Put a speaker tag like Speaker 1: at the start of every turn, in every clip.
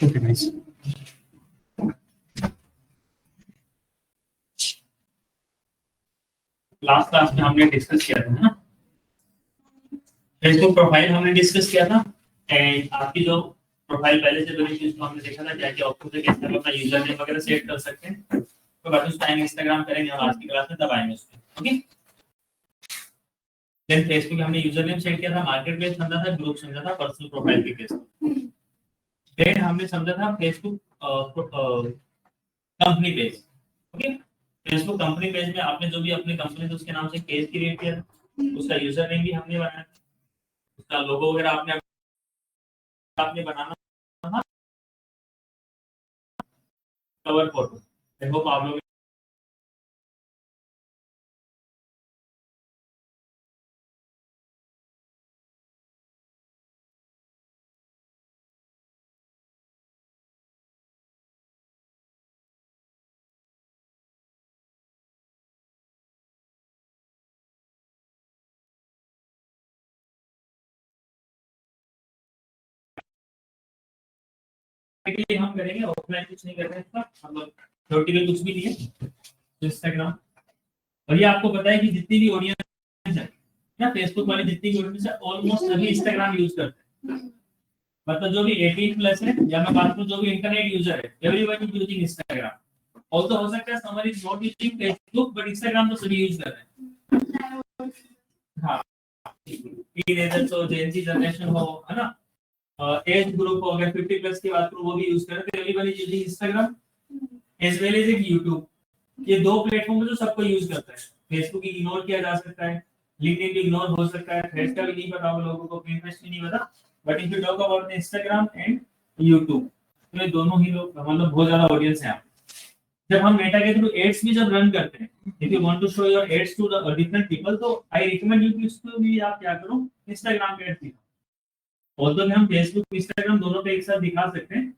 Speaker 1: Okay nice. Last class में हमने discuss किया था ना, फेसबुक प्रोफाइल हमने डिस्कस किया था। एंड आपकी जो प्रोफाइल पहले से बनी थी उसको हमने देखा था क्या क्या ऑप्शन है, कैसे हम अपना यूजर नेम वगैरह सेट कर सकते हैं। तो बाद उस टाइम इंस्टाग्राम करेंगे और आज की क्लास में तब आएंगे उस पर। ओके, देन फेसबुक हमने यूजर नेम सेट किया था, मार्केट प्लेस समझा था, ग्रुप समझा था, पर्सनल प्रोफाइल के केस। देन हमने समझा था Facebook company page. Okay, Facebook company page में आपने जो भी अपनी कंपनी थी उसके नाम से पेज क्रिएट किया, उसका यूजर नेम भी हमने बनाया, उसका लोगो वगैरह आपने बनाना था, कवर फोटो। देखो आप लोग हम करेंगे, ऑफलाइन कुछ नहीं कर रहे हैं इसका, मतलब थ्योरेटिकल कुछ भी नहीं है इंस्टाग्राम। और ये आपको पता है कि जितनी भी ऑडियंस है ना फेसबुक वाली, जितनी भी ऑडियंस है ऑलमोस्ट सभी इंस्टाग्राम यूज करते हैं। मतलब जो भी 18 प्लस है या मैं बात करूं जो भी इंटरनेट यूजर है, everyone is using Instagram. Also हो सकता है someone is not using Facebook but Instagram तो सभी यूज कर रहे हैं। हाँ, टीनेजर्स हो, जेन ज़ी जनरेशन हो, है ना, एज ग्रुप हो, अगर 50 प्लस की बात करूं वो भी यूज कर रहे हैं। Everyone is using Instagram as well as एक यूट्यूब। ये दो प्लेटफॉर्म जो सबको यूज करता है। फेसबुक इग्नोर किया जा सकता है, लिंक्डइन भी इग्नोर हो सकता है, थ्रेड्स का भी नहीं पता होगा लोगों को, पिंटरेस्ट भी नहीं पता। But if you talk about Instagram and YouTube, तो ये दोनों ही लोग मतलब बहुत ज्यादा ऑडियंस है। जब हम मेटा के थ्रू एड्स भी जब रन करते हैं, if you want to show your ads to the different people, तो आई रिकमेंड यू कि उसको भी आप क्या करो, इंस्टाग्राम पे एड्स दिखाओ। ऑल्दो हम फेसबुक इंस्टाग्राम दोनों पे एक साथ दिखा सकते हैं।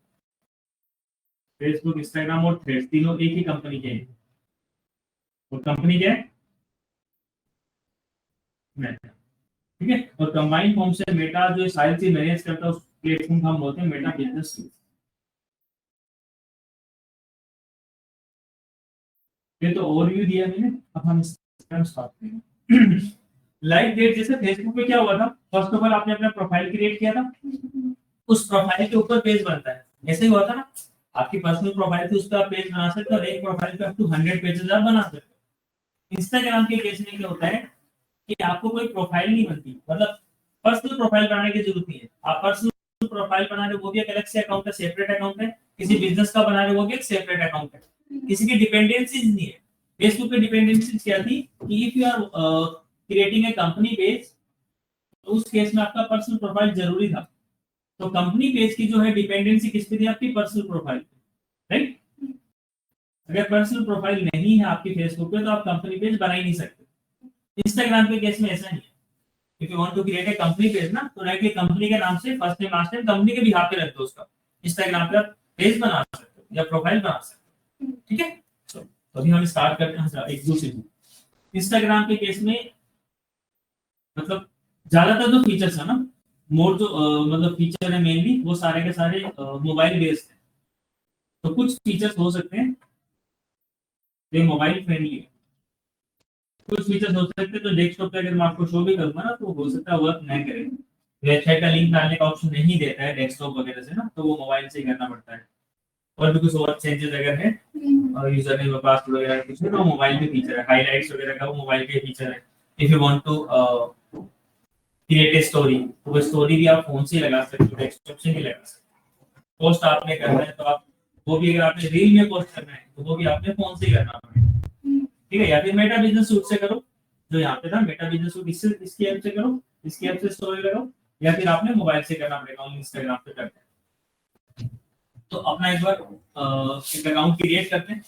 Speaker 1: फेसबुक इंस्टाग्राम और थ्रेड्स तीनों एक ही कंपनी के हैं। और कंपनी क्या है? मेटा। ठीक है, और कंबाइन फॉर्म से मेटा जो सारी चीज मैनेज करता है उस प्लेटफॉर्म को हम बोलते हैं मेटा बिजनेस सूट। ये तो ओवरव्यू दिया मैंने, अब हम इसका स्टार्ट करेंगे। लाइक डेट जैसे फेसबुक पे क्या हुआ था, फर्स्ट ऑफ ऑल आपने अपना प्रोफाइल क्रिएट किया था, उस प्रोफाइल के ऊपर पेज बनता है। ऐसे ही हुआ था ना, आपकी पर्सनल प्रोफाइल थी, उस पर आप पेज बना सकते हो और एक प्रोफाइल पे अप टू 100 पेजेस आप बना सकते हो। इंस्टाग्राम के केस में क्या होता है कि आपको कोई प्रोफाइल नहीं बनती, मतलब पर्सनल प्रोफाइल बनाने की जरूरत नहीं है। आप पर्सनल प्रोफाइल बना रहे हो वो भी एक अलग से अकाउंट है, सेपरेट अकाउंट है। किसी बिजनेस का बना रहे हो वो भी एक सेपरेट अकाउंट है। किसी की डिपेंडेंसीज नहीं है। फेसबुक पे डिपेंडेंसीज क्या थी कि if you are creating a company page, तो उस केस में आपका पर्सनल प्रोफाइल जरूरी था। तो कंपनी पेज की जो है डिपेंडेंसी किस पे थी? आपकी पर्सनल प्रोफाइल पे, राइट। अगर पर्सनल प्रोफाइल नहीं है आपकी फेसबुक पे तो आप कंपनी पेज बना ही नहीं सकते। इंस्टाग्राम के केस में ऐसा नहीं है। If you want to create a company page ना, तो डायरेक्टली कंपनी के नाम से first name last name company के भी हाथ पे रख दो उसका। इंस्टाग्राम पे आप पेज बना सकते हो या प्रोफाइल बना सकते हो। ठीक है, तो अभी हम स्टार्ट करते हैं एक दूसरे इंस्टाग्राम के केस में। मतलब ज्यादातर जो फीचर्स है ना, मोर जो मतलब फीचर है मेनली वो सारे के सारे मोबाइल बेस्ड है। तो कुछ फीचर्स हो सकते हैं जो मोबाइल फ्रेंडली है, कुछ फीचर्स हो सकते हैं तो डेस्कटॉप पे अगर मैं आपको शो भी करूंगा ना तो हो सकता है वर्क नहीं करे। वेबसाइट का लिंक डालने का ऑप्शन नहीं देता है डेस्कटॉप वगैरह से ना, तो वो मोबाइल से ही करना पड़ता है। और भी कुछ और चेंजेस अगर है यूजर नेम पासवर्ड वगैरह कुछ है तो मोबाइल के फीचर है। हाइलाइट्स वगैरह का वो मोबाइल के फीचर है। If you want to create a story, तो वो स्टोरी भी आप फोन से ही लगा सकते हो, डेस्कटॉप से नहीं लगा सकते। पोस्ट आपने करना है तो आप वो भी, अगर आपने रील में पोस्ट करना है तो वो भी आपने फोन से ही करना पड़ेगा। ठीक है, या फिर मेटा बिजनेस सूट से करो, जो यहाँ पे था मेटा बिजनेस सूट, इससे इसकी ऐप से करो, इसकी ऐप से स्टोरी लगाओ, या फिर आपने मोबाइल से करना पड़ेगा इंस्टाग्राम पे करते हैं। तो अपना एक बार एक अकाउंट क्रिएट करते हैं।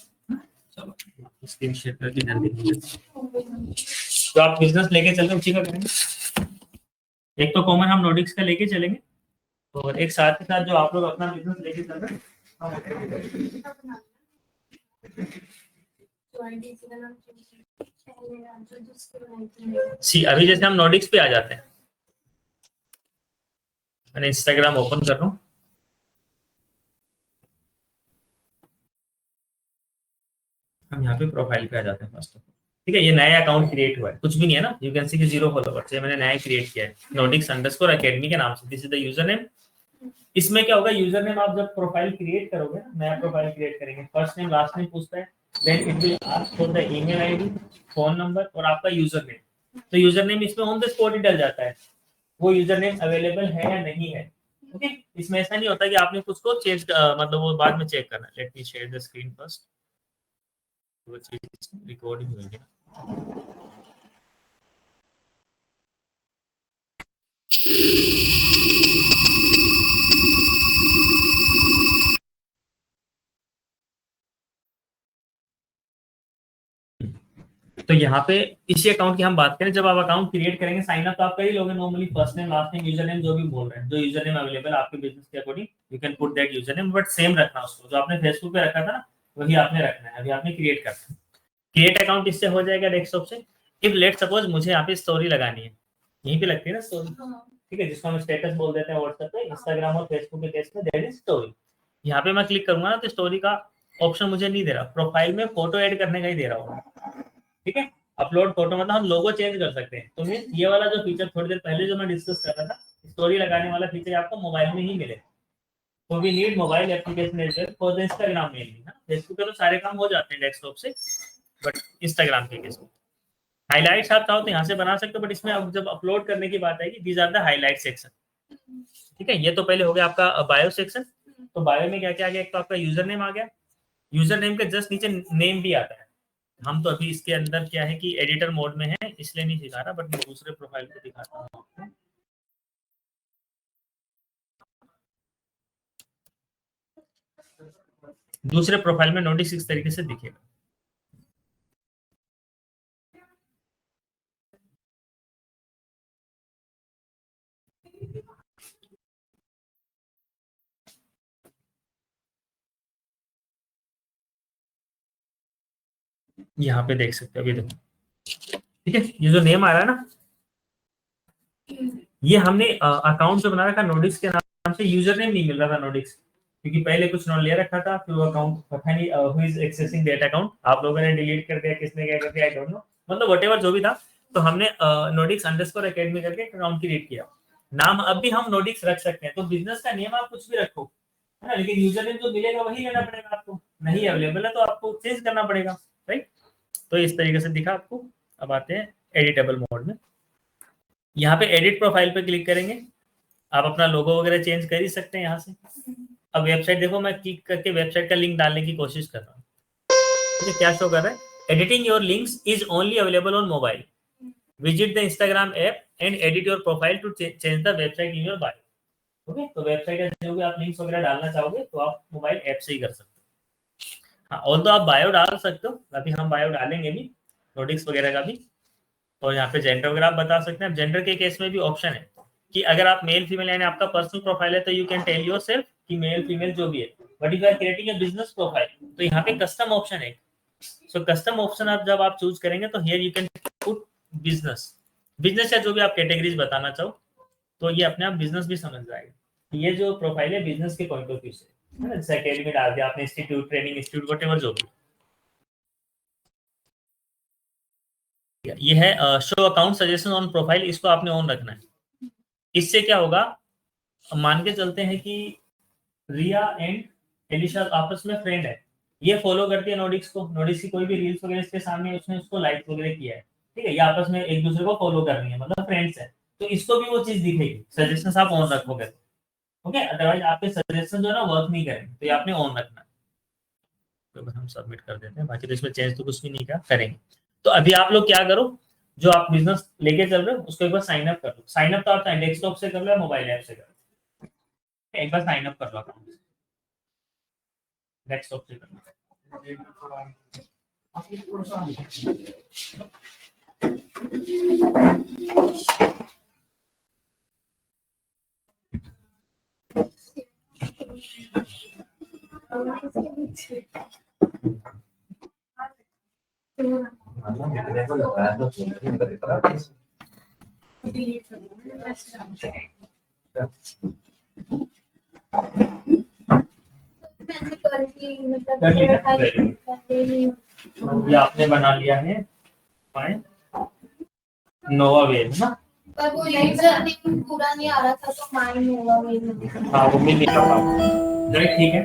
Speaker 1: चलो स्क्रीन शेयर करके जल्दी, तो आप बिजनेस लेके चलते उसी का करेंगे। एक तो कॉमन हम नोडिक्स का लेके चलेंगे और एक साथ के साथ जो आप लोग अपना बिजनेस लेके चल रहे हैं। सी अभी जैसे हम नोडिक्स पे आ जाते हैं, मैंने इंस्टाग्राम ओपन कर रहा हूँ। हम यहाँ पे प्रोफाइल पे आ जाते हैं फर्स्ट ऑफ ऑल। ठीक है, ये नया अकाउंट क्रिएट हुआ है, कुछ भी नहीं है ना, यू कैन सी कि 0 फॉलोवर्स है, मैंने नया क्रिएट किया है Nodix_Academy के नाम से। This is the user name. इसमें क्या होगा, यूजर नेम आप जब प्रोफाइल क्रिएट करोगे ना, नया प्रोफाइल क्रिएट करेंगे, फर्स्ट नेम लास्ट नेम पूछता है, then it will ask for the email ID, phone number और आपका यूजर नेम। तो यूजर नेम इसमें ऑन द स्पॉट ही डल जाता है, वो यूजर नेम अवेलेबल है या नहीं है। ओके, इसमें ऐसा नहीं होता कि आपने कुछ को चेंज, मतलब वो बाद में चेक करना। Let me share the screen first, वो चीज रिकॉर्डिंग होगी ना। तो यहाँ पे इसी अकाउंट की हम बात करें, जब आप अकाउंट क्रिएट करेंगे, साइन अप तो आप कर ही लोगे normally, first name last name user name जो भी बोल रहे हैं, जो यूजर नेम अवेलेबल आपके बिजनेस के according you can put that user name, but same रखना उसको, जो आपने फेसबुक पे रखा था ना वही आपने रखना है, अभी आपने क्रिएट करना है। क्रिएट अकाउंट इससे हो जाएगा डेस्कटॉप से। इफ लेट सपोज मुझे यहाँ पे स्टोरी लगानी है, यहीं पे लगती है ना स्टोरी, ठीक है, जिसको हम स्टेटस बोल देते हैं व्हाट्सएप पे, इंस्टाग्राम और फेसबुक के केस में दैट इज स्टोरी। यहाँ पे मैं क्लिक करूंगा ना तो स्टोरी का ऑप्शन मुझे नहीं दे रहा, प्रोफाइल में फोटो ऐड करने का ही दे रहा होगा। ठीक है, अपलोड फोटो मतलब हम लोगो चेंज कर सकते हैं। तो ये वाला जो फीचर थोड़ी देर पहले जो मैं डिस्कस कर रहा था, स्टोरी लगाने वाला फीचर आपको मोबाइल में ही मिले। तो we need mobile application as well for the Instagram mainly ना, फेसबुक पे तो सारे काम हो जाते हैं डेस्कटॉप से, बट इंस्टाग्राम के केस में हाईलाइट्स आप चाहो तो यहाँ से बना सकते हो, बट इसमें अब जब अपलोड करने की बात आएगी, these are the highlight section. ठीक है, ये तो पहले हो गया आपका बायो सेक्शन। तो बायो में क्या क्या आ गया, एक तो आपका यूजर नेम आ गया, यूजर नेम के जस्ट नीचे नेम भी आता है। हम तो अभी इसके अंदर क्या है कि एडिटर मोड में है, इसलिए नहीं दिखा रहा, बट मैं दूसरे प्रोफाइल पे दिखाता हूँ आपको। दूसरे प्रोफाइल में नोटिस इस तरीके से दिखेगा। यहाँ पे देख सकते हो, अभी देखो, ठीक है, ये जो नेम आ रहा है ना, ये हमने अकाउंट जो बना रखा नोटिस के नाम से, यूजर नेम नहीं मिल रहा था नोटिस, क्योंकि पहले कुछ नॉन ले रखा था, फिर वो अकाउंट पता नहीं who is accessing that account, आप लोगों ने डिलीट कर दिया, किसने क्या कर दिया, आई डोंट नो, मतलब व्हाटएवर जो भी था। तो हमने Nodix_Academy करके अकाउंट क्रिएट किया। नाम अब भी हम नोडिक्स रख सकते हैं, तो बिजनेस का नेम आप कुछ भी रखो, है ना, लेकिन यूजर नेम जो मिलेगा वही लेना पड़ेगा आपको, नहीं अवेलेबल है तो आपको चेंज करना पड़ेगा, राइट। तो इस तरीके से दिखा आपको। अब आते हैं एडिटेबल मोड में। यहाँ पे एडिट प्रोफाइल पे क्लिक करेंगे, आप अपना लोगो वगैरह चेंज कर ही सकते हैं यहाँ से। अब वेबसाइट देखो, मैं क्लिक करके वेबसाइट का लिंक डालने की कोशिश कर रहा हूँ, मुझे क्या शो कर रहा है, editing your links is only available on mobile, visit the Instagram app and edit your profile to change the website in your bio. Okay, तो वेबसाइट का जो भी आप लिंक्स वगैरह डालना चाहोगे तो आप मोबाइल ऐप से ही कर सकते हो। हाँ, और तो आप बायो डाल सकते हो, अभी हम बायो डालेंगे भी, नोटिक्स वगैरह का भी। और यहाँ पे जेंडर वगैरह आप बता सकते हैं। जेंडर के केस में भी ऑप्शन है कि अगर आप मेल फीमेल, यानी आपका पर्सनल प्रोफाइल है, तो you can tell yourself कि मेल फीमेल जो भी है, but if you are creating a business profile, तो यहाँ पे कस्टम ऑप्शन है। सो कस्टम ऑप्शन आप जब आप चूज करेंगे तो here you can put business, business या जो भी आप कैटेगरीज बताना चाहो, तो ये अपने आप बिजनेस भी समझ जाएगा। ये जो प्रोफाइल है बिजनेस के पॉइंट ऑफ व्यू से है ना, जैसे अकेडमी डाल दिया आपने, इंस्टीट्यूट, ट्रेनिंग इंस्टीट्यूट, व्हाटएवर जो भी। ये है show account suggestion on profile, इसको आपने ऑन रखना है। इससे क्या होगा, मान के चलते हैं कि रिया एंड एलिशा आपस में फ्रेंड है, ये फॉलो करती है नोडिक्स को, नोडिक्स की कोई भी रील्स वगैरह इसके सामने उसने उसको लाइक वगैरह किया है, ठीक है, ये आपस में एक दूसरे को फॉलो कर रही है, मतलब फ्रेंड्स है, तो इसको भी वो चीज दिखेगी, सजेशन आप ऑन रखोगे। ओके, अदरवाइज आपके सजेशन जो है ना वर्क नहीं करेंगे, तो ये आपने ऑन रखना है। तो बस हम सबमिट कर देते हैं, बाकी तो इसमें चेंज तो कुछ भी नहीं करेंगे। तो अभी आप लोग क्या करो, जो आप बिजनेस लेके चल रहे हो उसको एक बार साइन अप कर लो। साइन अप तो आप डेस्कटॉप से कर लो या मोबाइल ऐप से कर लो, एक बार साइन अप कर लो अकाउंट, डेस्कटॉप से कर लो। ये आपने बना लिया है नोवा वेव ना,
Speaker 2: पर वो यूजर नेम पूरा नहीं आ रहा था तो माय नोवा वेव।
Speaker 1: हाँ वो मिल लिखा था, ठीक है।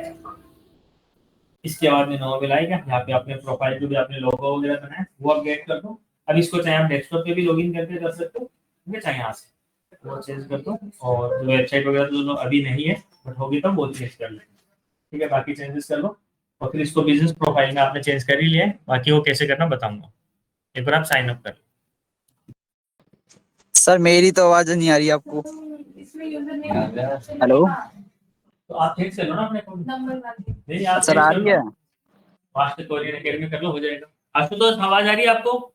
Speaker 1: इसके बाद में नोवा वेव आएगा। यहाँ पे आपने प्रोफाइल जो भी आपने लोगो वगैरह बनाया वो आप गेट कर दो। अब इसको चाहे आप डेस्कटॉप पे भी लॉगिन करके कर सकते हो, ठीक है, चाहे यहाँ से वो चेंज कर दो। और जो वेबसाइट वगैरह तो अभी नहीं है, बट होगी तो वो चेंज कर लेंगे, ठीक है। बाकी चेंजेस कर लो और फिर इसको बिजनेस प्रोफाइल में आपने चेंज कर ही लिया है। बाकी वो कैसे करना बताऊंगा, एक बार आप साइन अप कर लो।
Speaker 3: सर मेरी तो आवाज नहीं आ रही आपको। हेलो
Speaker 1: तो आप चेंज कर लो ना अपने अकाउंट नहीं, आप
Speaker 3: सर
Speaker 1: चेंज
Speaker 3: आ
Speaker 1: कर
Speaker 3: रही
Speaker 1: लो,
Speaker 3: है?
Speaker 1: फास्ट कोरियन एकेडमी कर लो, हो जाएगा। आशुतोष आवाज आ रही है आपको?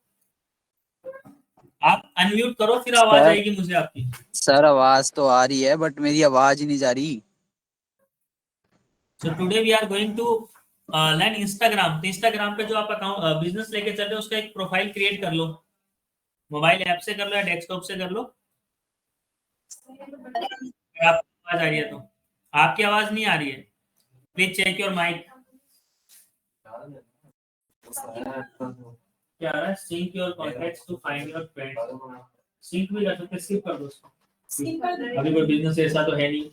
Speaker 1: आप अनम्यूट करो, फिर आवाज
Speaker 3: सर
Speaker 1: आएगी मुझे आपकी।
Speaker 3: सर आवाज तो आ रही है बट मेरी आवाज ही नहीं जा रही।
Speaker 1: So today we are going to learn Instagram. तो इंस्टाग्राम पे जो आप अकाउंट बिजनेस लेके चल रहे हो उसका एक प्रोफाइल क्रिएट कर लो। मोबाइल ऐप से कर लो या डेस्कटॉप से कर लो। अगर आपको आवाज आ रही है तो, आपकी आवाज नहीं आ रही है, प्लीज चेक योर माइक। क्या आ रहा है? Sync your contacts to find your friends. Sync भी कर सकते, स्किप कर दो उसको, अभी कोई बिजनेस ऐसा तो है नहीं।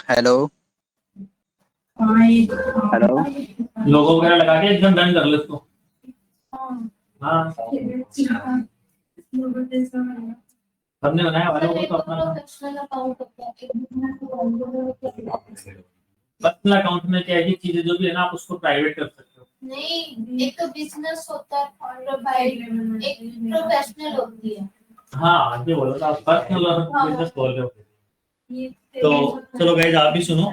Speaker 3: हेलो हेलो
Speaker 1: लोगो वगैरह लगा के एकदम डन कर लो इसको। हाँ सबने बनाया वालों को तो अपना पर्सनल अकाउंट में क्या है चीजें जो भी है ना आप उसको प्राइवेट कर सकते हो।
Speaker 2: नहीं, एक तो बिजनेस होता है प्रोफाइल, एक प्रोफेशनल होती है।
Speaker 1: हाँ ये बोलो तो आप पर्सनल और बिजनेस बोल रहे हो। तो चलो गाइस आप भी सुनो।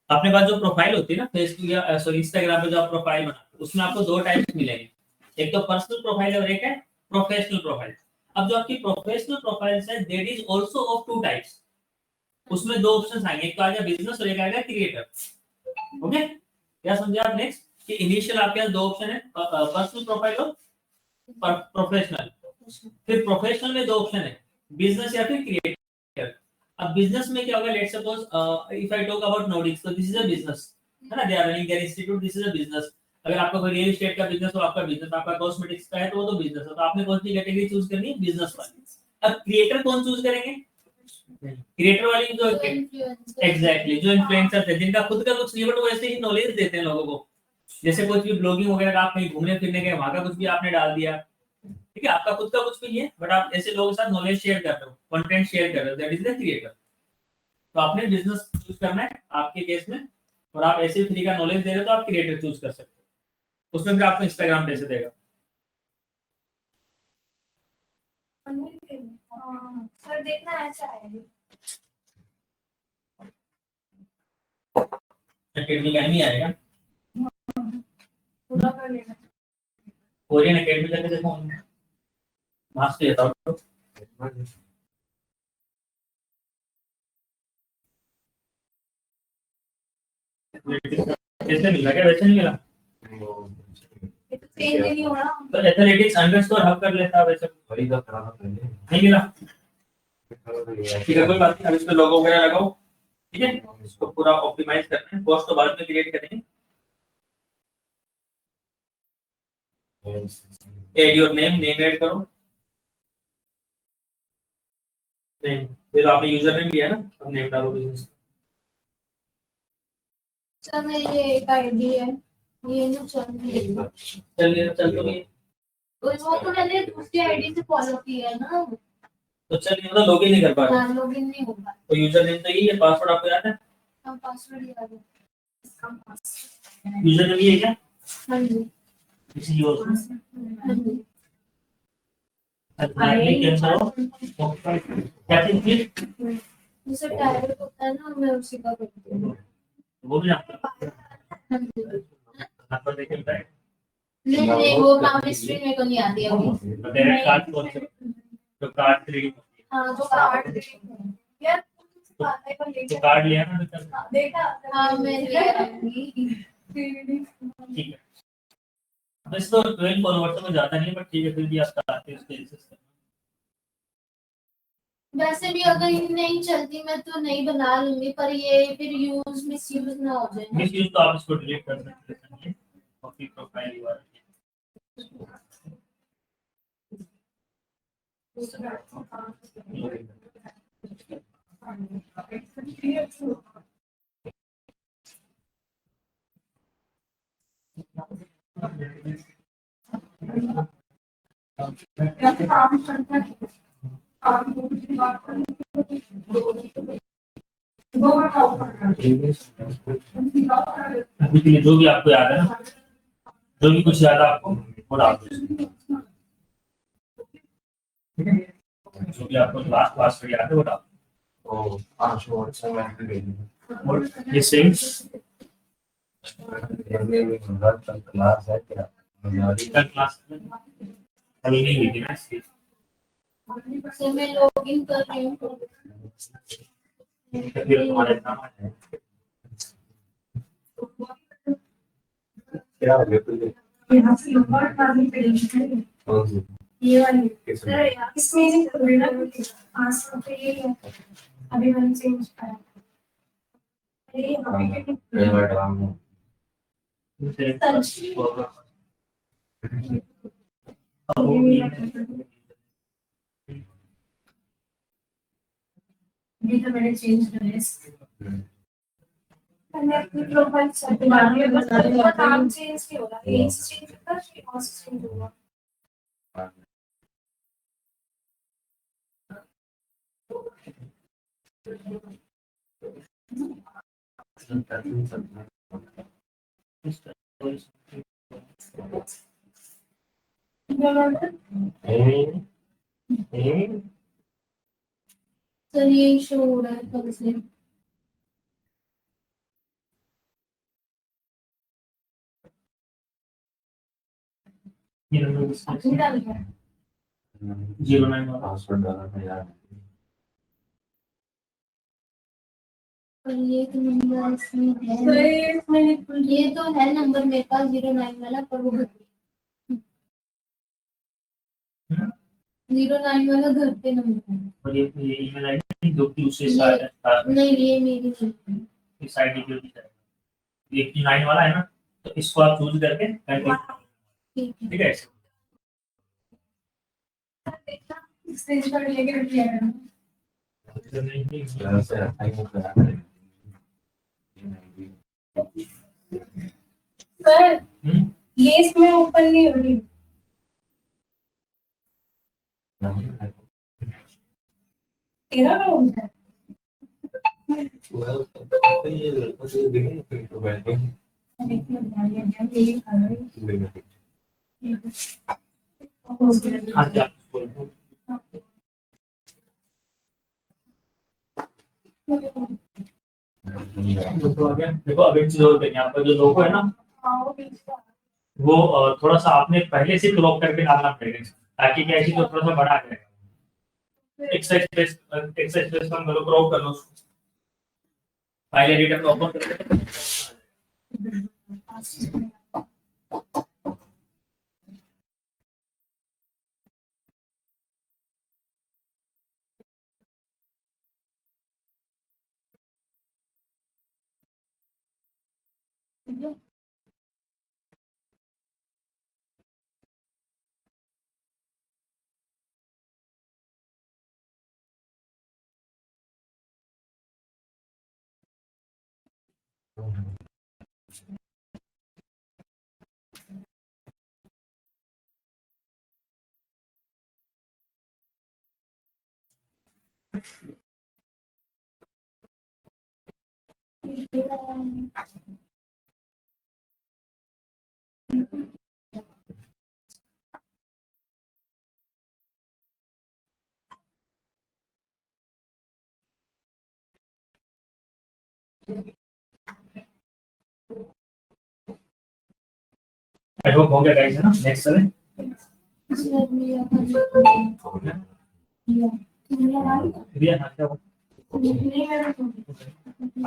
Speaker 1: अपने पास जो प्रोफाइल होती है ना फेसबुक या सॉरी इंस्टाग्राम पे जो आप प्रोफाइल बनाते हो उसमें आपको दो टाइप्स मिलेंगे, एक तो पर्सनल प्रोफाइल और एक है प्रोफेशनल प्रोफाइल। अब जो आपकी प्रोफेशनल प्रोफाइल है there is also of two types. उसमें दो ऑप्शंस आएंगे, एक तो आएगा बिजनेस और एक आएगा क्रिएटर। ओके क्या समझे आप? नेक्स्ट कि इनिशियल आपके पास दो ऑप्शन है, पर्सनल प्रोफाइल और प्रोफेशनल। फिर प्रोफेशनल में दो ऑप्शन है, बिजनेस या फिर क्रिएटर। अब बिजनेस में क्या होगा, let's suppose if I talk about Nodix, तो दिस इज अ बिजनेस है ना, they are running there institute, this is a business. अगर आपका कोई रियल एस्टेट का बिजनेस हो, आपका बिजनेस, आपका कॉस्मेटिक्स का है तो वो तो बिजनेस है, तो आपने कौन सी कैटेगरी चूज करनी है? बिजनेस वाली। अब क्रिएटर कौन चूज करेंगे? क्रिएटर वाली जो एग्जैक्टली जो इन्फ्लुएंसर थे जिनका खुद का कुछ नहीं बट वो ऐसे ही नॉलेज देते हैं लोगों को। जैसे कुछ भी ब्लॉगिंग वगैरह का आप कहीं घूमने फिरने गए वहां का कुछ भी आपने डाल दिया, ठीक है, आपका खुद का कुछ भी नहीं है बट आप ऐसे लोगों के साथ नॉलेज शेयर कर रहे हो, कंटेंट शेयर कर रहे हो, दैट इज द क्रिएटर। तो आपने बिजनेस चूज करना है आपके केस में, और आप ऐसे फ्री का नॉलेज दे रहे हो तो आप क्रिएटर चूज कर सकते हो। उसमें फिर आपको इंस्टाग्राम पैसे देगा।
Speaker 2: सर देखना ऐसा है
Speaker 1: एकेडमी का नहीं आएगा,
Speaker 2: पूरा कर लेना।
Speaker 1: कोरियन एकेडमी करके देखो, मास्टर देता हूं। कैसे मिला? क्या वैसे नहीं मिला?
Speaker 2: चेंज नहीं हो रहा
Speaker 1: तो एथलेटिक्स अंडरस्कोर हब कर लेता वैसे नहीं मिला। ठीक है कोई बात नहीं, अब इसमें लोगो वगैरह लगाओ, ठीक है, इसको पूरा ऑप्टिमाइज करना है, पोस्ट तो बाद में क्रिएट करेंगे। Add your name, name add करो। नेम फिर आपने यूजर नेम दिया ना, अब नेम डालो बिजनेस।
Speaker 2: सर मेरी एक आईडी है, ये नहीं
Speaker 1: चलिए चल तो ये
Speaker 2: वो तो मैंने दूसरी आईडी से फॉलो किया है ना,
Speaker 1: तो चलिए मतलब लॉगिन नहीं कर पा रहे,
Speaker 2: लॉगिन नहीं हो पा रहा।
Speaker 1: तो यूजर नेम तो यही है, पासवर्ड आपको याद है?
Speaker 2: हाँ पासवर्ड याद है इसका
Speaker 1: यूजर नेम ये है क्या?
Speaker 2: हाँ जी
Speaker 1: इसी यूजर
Speaker 2: हाँ जी
Speaker 1: Exactly, कैंसर हो क्या चीज
Speaker 2: जैसे टायरॉइड होता है ना, मैं उसी का करती हूँ।
Speaker 1: वो भी आपको नंबर देके बताए
Speaker 2: नहीं नहीं, वो केमिस्ट्री मेरे को नहीं आती अभी।
Speaker 1: तो डायरेक्ट कार्ड कौन से तो कार्ड क्रेडिट
Speaker 2: हाँ, जो कार्ड यार,
Speaker 1: तो कार्ड लिया ना तो
Speaker 2: देखा। हाँ, मैं ले आऊंगी।
Speaker 1: ठीक है बस तो 12 फॉलोवर्स में ज्यादा नहीं है बट ठीक है फिर भी आप आते हैं उसके हिसाब
Speaker 2: वैसे भी अगर ये नहीं चलती मैं तो नहीं बना लूंगी, पर ये फिर यूज मिस यूज ना हो जाए ना।
Speaker 1: मिस यूज तो आप इसको डिलीट कर सकते हैं कॉपी प्रोफाइल वाला अभी के लिए जो भी आपको याद है ना जो भी कुछ याद है आपको वो डाल दो ठीक है जो भी आपको लास्ट क्लास में याद है वो डाल दो और ये सेम्स
Speaker 4: क्लास है क्या?
Speaker 1: क्लास अभी नहीं हुई थी ना इसकी
Speaker 2: से मैं लॉगिन कर रही हूँ।
Speaker 1: फिर तुम्हारा एग्जाम आ जाएगा
Speaker 4: क्या हो गया तुझे? कौन सी?
Speaker 5: ये वाली
Speaker 4: किसमें?
Speaker 5: इसमें ही कर रही ना, आसमान पे ये है। अभी मैंने चेंज करा। ये
Speaker 4: ये बैठा हूँ।
Speaker 5: अभी तो मैंने चेंज करा है इसको। मैंने अपनी प्रोफाइल सेट कर दी है, बस नाम चेंज नहीं हो रहा, एज चेंज होगा, कॉस्ट चेंज होगा।
Speaker 2: सर ये शो हो रहा है कब से?
Speaker 5: अपनी डाल दिया।
Speaker 1: 09 वाला
Speaker 4: पासवर्ड डाला था यार।
Speaker 2: पर ये तो नंबर इसमें
Speaker 5: तो
Speaker 2: है।
Speaker 5: ये मैंने
Speaker 2: ये तो है नंबर मेरे पास 09 वाला, पर वो 09 वाला घर पे नंबर है।
Speaker 1: और ये ईमेल आईडी जो कि उसे
Speaker 2: नहीं, ये मेरी नहीं है।
Speaker 1: इस आईडी के ऊपर ये 9 वाला है ना तो इसको आप चूज करके कंटिन्यू
Speaker 2: ठीक है।
Speaker 1: ठीक है ऐसे
Speaker 5: स्क्रीनशॉट लेके रख लिया है।
Speaker 4: यहाँ से रखा ही नहीं करा है।
Speaker 5: सर
Speaker 1: हम्म
Speaker 5: ये इसमें ओपन नहीं हो रही। तेरा ना होता है।
Speaker 4: ये लड़का तो देखेंगे फिर तो बैठे
Speaker 5: देखिए यही खा रही है।
Speaker 1: हाँ जी आप बोलो तो आ गया देखो अब एक चीज और करेंगे यहाँ पर जो लोगो है ना वो थोड़ा सा आपने पहले से क्रॉप करके डालना पड़ेगा ताकि क्या है कि जो थोड़ा सा बड़ा आ जाएगा एक्सरसाइज प्रेस कम करो क्रॉप कर लो फाइल एडिटर को ओपन करके आई होप हो गया गाइस, है ना? नेक्स्ट चलें। रिया, हाँ, क्या हुआ?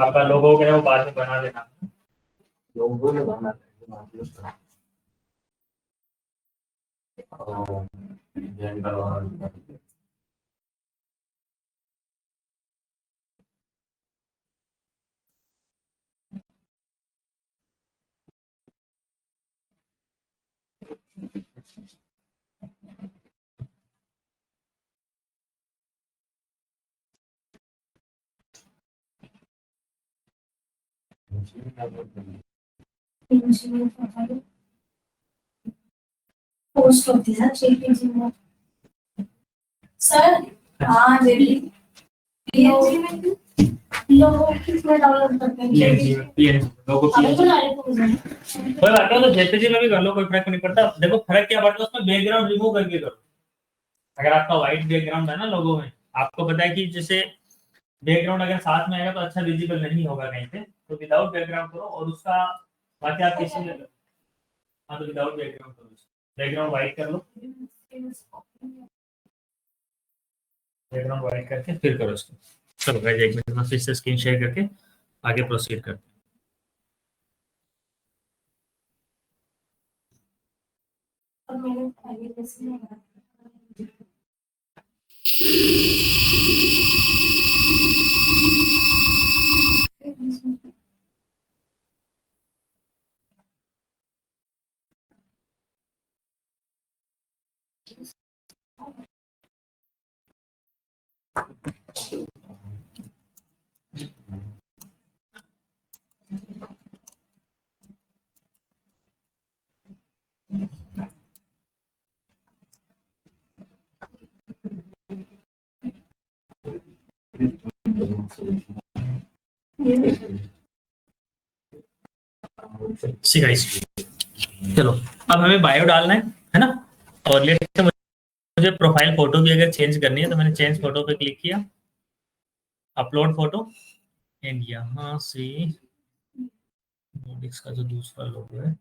Speaker 1: आपका लोगो क्या है वो बाद में बना देना।
Speaker 4: लोगों ने बना है जनरल
Speaker 5: पोस्ट होती है JPG में सर। हाँ JPG लोगों किसमें डाउनलोड करते हैं
Speaker 1: लोगो
Speaker 5: अभी तो डायरेक्ट हो जाए।
Speaker 1: कोई बात नहीं, तो जेपीजी में भी कर लो, कोई फर्क नहीं पड़ता। देखो फर्क क्या पड़ता है उसमें, बैकग्राउंड रिमूव करके करो। अगर आपका व्हाइट बैकग्राउंड है ना लोगो में, आपको पता है कि जैसे बैकग्राउंड अगर साथ में आएगा तो अच्छा विजिबल नहीं होगा कहीं पे, तो विदाउट बैकग्राउंड करो। और उसका बाकी आप किसी में, हाँ तो विदाउट बैकग्राउंड करो, बैकग्राउंड व्हाइट कर लो, बैकग्राउंड व्हाइट करके फिर करो इसको। चलो गाइस, एक मिनट में फिर से स्क्रीन शेयर करके आगे प्रोसीड करते हैं।
Speaker 5: अब मैंने पहले जैसे नहीं करा।
Speaker 1: सी गाइस, चलो अब हमें बायो डालना है ना। और लेट मुझे प्रोफाइल फोटो भी अगर चेंज करनी है तो मैंने चेंज फोटो पे क्लिक किया, अपलोड फोटो, एंड यहाँ से नोडिक्स का जो दूसरा लोगो है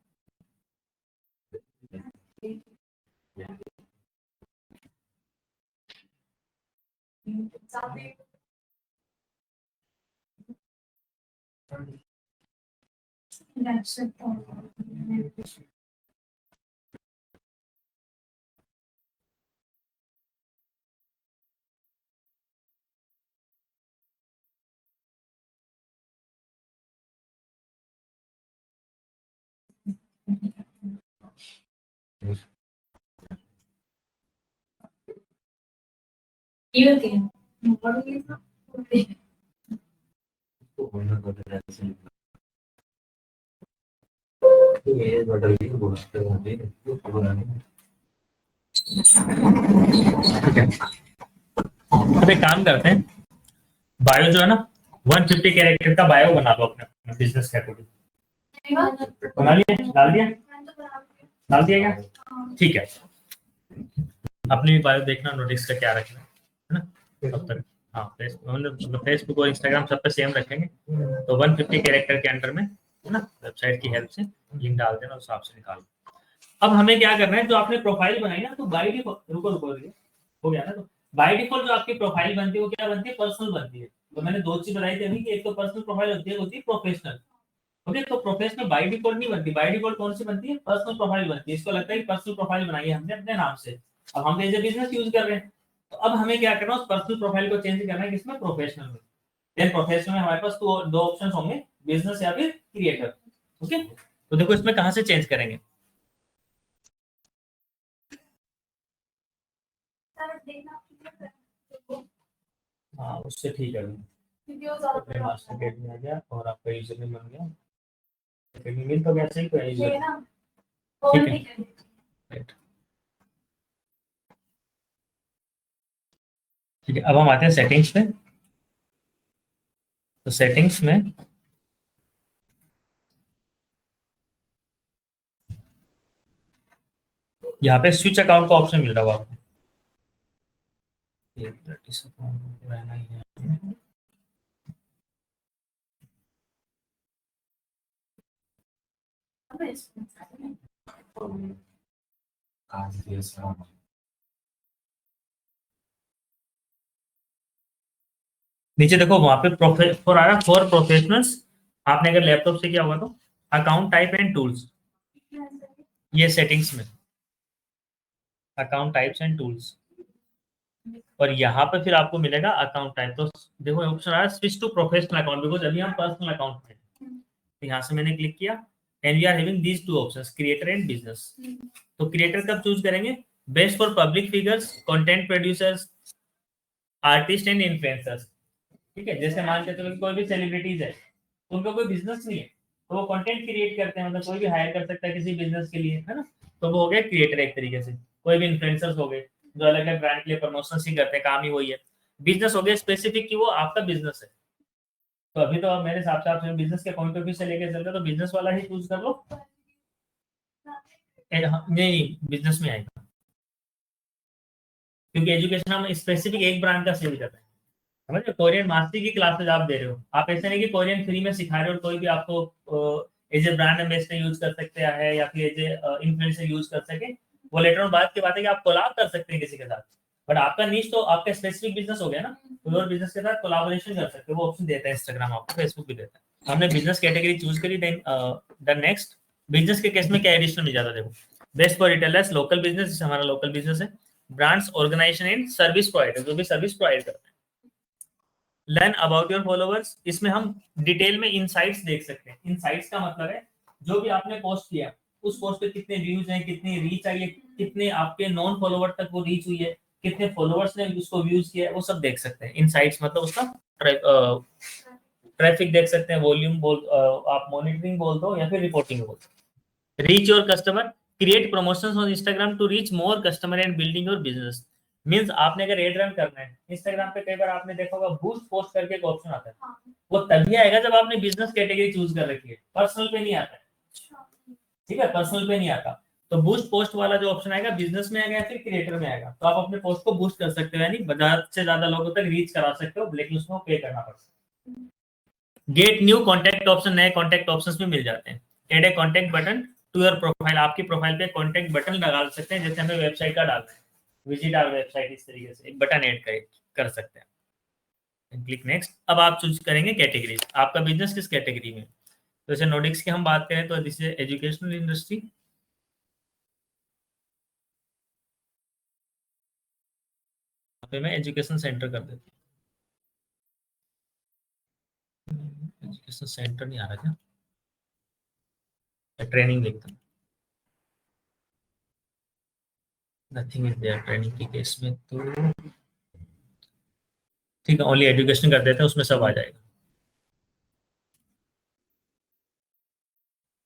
Speaker 5: ये होती है पढ़ोगे ना
Speaker 4: को होना तो ऐसे ये बदल के बोलते हैं तो पूरा नहीं।
Speaker 1: अब एक काम करते हैं, बायो जो है ना 150 कैरेक्टर का बायो बना लो अपने बिजनेस कैटेगरी। बना लिया, डाल दिया, डाल दिया क्या? ठीक है, अपनी भी बायो देखना, नोटिस का क्या रखना है ना तब तक। हाँ, फेसबुक और इंस्टाग्राम सब पे सेम रखेंगे, तो 150 कैरेक्टर के अंडर में है ना, वेबसाइट की हेल्प से लिंक डाल देना, उस हिसाब से निकाल। अब हमें क्या करना है, जो आपने प्रोफाइल बनाई ना, तो बाय डिफॉल्ट, रुको रुको रुको, हो गया ना, तो बाय डिफॉल्ट जो आपकी प्रोफाइल बनती है वो क्या बनती है, पर्सनल बनती है। तो मैंने दो चीज बताई थी अभी कि एक तो पर्सनल प्रोफाइल होती है प्रोफेशनल। ओके, तो प्रोफेशनल बाय डिफॉल्ट नहीं बनती, बाय डिफॉल्ट कौन सी बनती है, पर्सनल प्रोफाइल बनती है। इसको लगता है कि पर्सनल प्रोफाइल बनाई है हमने अपने नाम से, अब हम एज ए बिजनेस यूज कर रहे हैं, तो अब हमें क्या करना है, उस पर्सनल प्रोफाइल को चेंज करना है किसमें, प्रोफेशनल में। देन प्रोफेशनल में हमारे पास दो ऑप्शन होंगे, बिजनेस या फिर क्रिएटर। ओके, तो देखो इसमें कहां से चेंज करेंगे। हाँ, उससे ठीक है, अपने मास्टर अकेडमी आ गया और आपका यूजर नेम बन गया, अकेडमी मिल तो गया, सही तो है यूजर, ठीक है, राइट। ठीक है, अब हम आते हैं सेटिंग्स पे। तो सेटिंग्स में यहाँ पे स्विच अकाउंट का ऑप्शन मिल रहा होगा आपको, ये प्रैक्टिस अकाउंट रहना ही है।
Speaker 5: ना इसमें।
Speaker 4: आज के साथ
Speaker 1: नीचे देखो वहां पे फॉर आया फॉर प्रोफेशनल्स, आपने अगर लैपटॉप से किया होगा तो अकाउंट टाइप एंड टूल्स, ये सेटिंग्स में अकाउंट टाइप्स एंड टूल्स, और यहाँ पे फिर आपको मिलेगा अकाउंट टाइप। तो देखो ऑप्शन आया switch to professional account, because अभी हम पर्सनल अकाउंट में हैं। तो यहाँ से मैंने क्लिक किया and we are having these two options, creator and business. तो क्रिएटर कब चूज करेंगे? Best for public figures, content producers, artist and influencers. ठीक है, जैसे मान के चलो कोई भी सेलिब्रिटीज है, उनका कोई बिजनेस नहीं है, तो वो कंटेंट क्रिएट करते हैं, मतलब कोई भी हायर कर सकता है किसी बिजनेस के लिए, है ना। तो वो हो गया क्रिएटर एक तरीके से। कोई भी इन्फ्लुएंसर्स हो गए जो अलग अलग ब्रांड के लिए प्रमोशन ही करते हैं, काम ही वही है। बिजनेस हो गया स्पेसिफिक कि वो आपका बिजनेस है। तो अभी तो मेरे हिसाब से आप बिजनेस के पॉइंट ऑफ व्यू से लेके चलते तो बिजनेस वाला ही चूज कर लो। नहीं, बिजनेस में आएगा, क्योंकि एजुकेशन हम स्पेसिफिक एक ब्रांड का सेल कर रहे हैं। समझे, कोरियन मास्टरी की क्लासेज आप दे रहे हो, आप ऐसे नहीं कि कोरियन फ्री में सिखा रहे हो और कोई भी आपको as a brand ambassador use कर सकते हैं या फिर एज ए इन्फ्लुएंसर यूज कर सके। वो लेटर ऑन बात की बात है कि आप कोलैब कर सकते हैं किसी के साथ, बट आपका नीश तो आपका स्पेसिफिक बिजनेस हो गया ना, कोई और बिजनेस के साथ कोलैबोरेशन कर सकते हो। वो ऑप्शन देता है इंस्टाग्राम, आपको फेसबुक भी देता है। हमने बिजनेस कैटेगरी चूज करी, देन द नेक्स्ट बिजनेस के केस में क्या एडिशनल मिल जाता है, देखो best for retailers, local business, जैसे हमारा लोकल बिजनेस है, brands, organisation and service provider, जो भी सर्विस प्रोवाइड करते हैं। लर्न अबाउट योर फॉलोवर्स, इसमें हम डिटेल में इनसाइट्स देख सकते हैं। इनसाइट्स का मतलब है जो भी आपने पोस्ट किया उस पोस्ट पे कितने व्यूज हैं, कितनी रीच आई है, कितने आपके नॉन फॉलोवर तक वो रीच हुई है, कितने फॉलोवर्स ने उसको व्यूज किया है, वो सब देख सकते हैं। इनसाइट्स मतलब उसका ट्रैफिक देख सकते हैं, वॉल्यूम बोल, आप मॉनिटरिंग बोल दो या फिर रिपोर्टिंग बोल दो। Reach your customer, create promotions on Instagram to reach more customer and building your business. Means आपने अगर एड रन करना है इंस्टाग्राम पे, कई बार आपने देखा होगा बूस्ट पोस्ट करके एक ऑप्शन आता है, वो तभी आएगा जब आपने बिजनेस कैटेगरी चूज कर रखी है, पर्सनल पे नहीं आता है। ठीक है, पर्सनल पे नहीं आता। तो बूस्ट पोस्ट वाला जो ऑप्शन आएगा बिजनेस में आएगा या फिर क्रिएटर में आएगा, तो आप अपने पोस्ट को बूस्ट कर सकते हो, यानी ज्यादा से ज्यादा लोगों तक रीच करा सकते हो, लेकिन उसमें पे करना पड़ता है। गेट न्यू कॉन्टेक्ट ऑप्शन, नए कॉन्टेक्ट ऑप्शंस भी मिल जाते हैं। Add a contact button to your profile, आपकी प्रोफाइल पे कॉन्टेक्ट बटन लगा सकते हैं, जैसे हमें वेबसाइट का डालना है, विजिट आवर वेबसाइट, इस तरीके से एक बटन ऐड कर सकते हैं। Click next. अब आप चूज करेंगे कैटेगरी, आपका बिजनेस किस कैटेगरी में। तो जैसे नोडिक्स की हम बात करें तो दिस इज एजुकेशनल इंडस्ट्री, पे मैं एजुकेशन सेंटर कर देता हूँ। एजुकेशन सेंटर नहीं आ रहा क्या, ट्रेनिंग लिखता हूँ, नथिंग इज देयर ट्रेनिंग के केस में, तो ठीक है ओनली एजुकेशन कर देते हैं, उसमें सब आ जाएगा।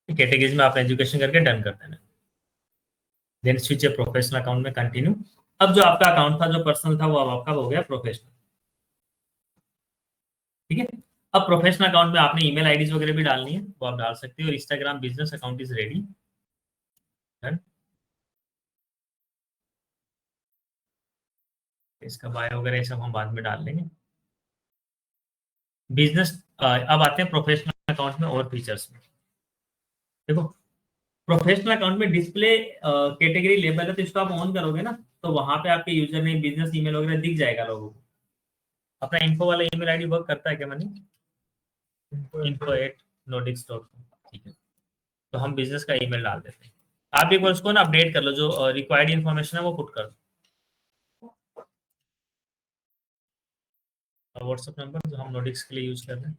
Speaker 1: कैटेगरीज में आप एजुकेशन करके डन कर देना, then switch a professional account में कंटिन्यू। अब जो आपका अकाउंट था जो पर्सनल था वो अब आपका हो गया प्रोफेशनल। ठीक है, अब प्रोफेशनल अकाउंट में आपने ईमेल आईडीज वगैरह भी डालनी है, वो आप डाल सकते हो। और Instagram business account is ready, done. इसका बायो वगैरह ये सब हम बाद में डाल लेंगे। बिजनेस, अब आते हैं प्रोफेशनल अकाउंट में और फीचर्स में। देखो प्रोफेशनल अकाउंट में डिस्प्ले कैटेगरी लेबल है, तो इसको आप ऑन करोगे ना तो वहां पे आपके यूजर नेम, बिजनेस ईमेल वगैरह दिख जाएगा लोगों को। अपना इन्फो वाला ईमेल आईडी वर्क करता है क्या मनी? info@nodix.com। ठीक है, तो हम बिजनेस का ईमेल डाल देते हैं। आप एक बार उसको ना अपडेट कर लो, जो रिक्वायर्ड इन्फॉर्मेशन है वो पुट कर दो। व्हाट्सएप नंबर जो हम नोडिक्स के लिए यूज कर रहे हैं,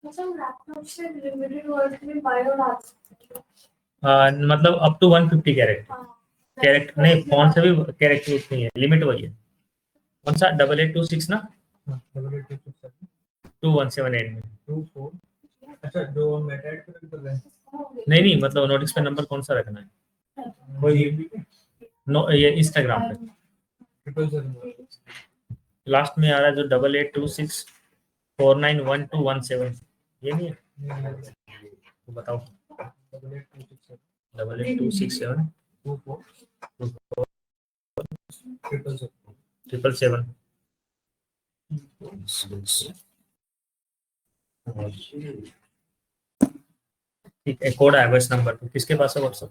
Speaker 5: मतलब लैपटॉप से लिमिटेड वर्ड में बायो डाल सकते हैं।
Speaker 1: मतलब अप टू 150 कैरेक्टर नहीं, फोन से भी कैरेक्टर उतनी है, लिमिट वही है। कौन सा 8826 ना 2178 में,
Speaker 4: 24 अच्छा जो मैं ऐड कर रहे हैं
Speaker 1: नहीं मतलब नोटिस पे नंबर कौन सा रखना है,
Speaker 4: वही
Speaker 1: नो ये इंस्टाग्राम पे
Speaker 4: 000
Speaker 1: लास्ट में आ रहा है जो 8826491217, ये नहीं है तो बताओ। 8826 777 ठीक है, कोड आया हुआ इस नंबर पे, किसके पास है WhatsApp?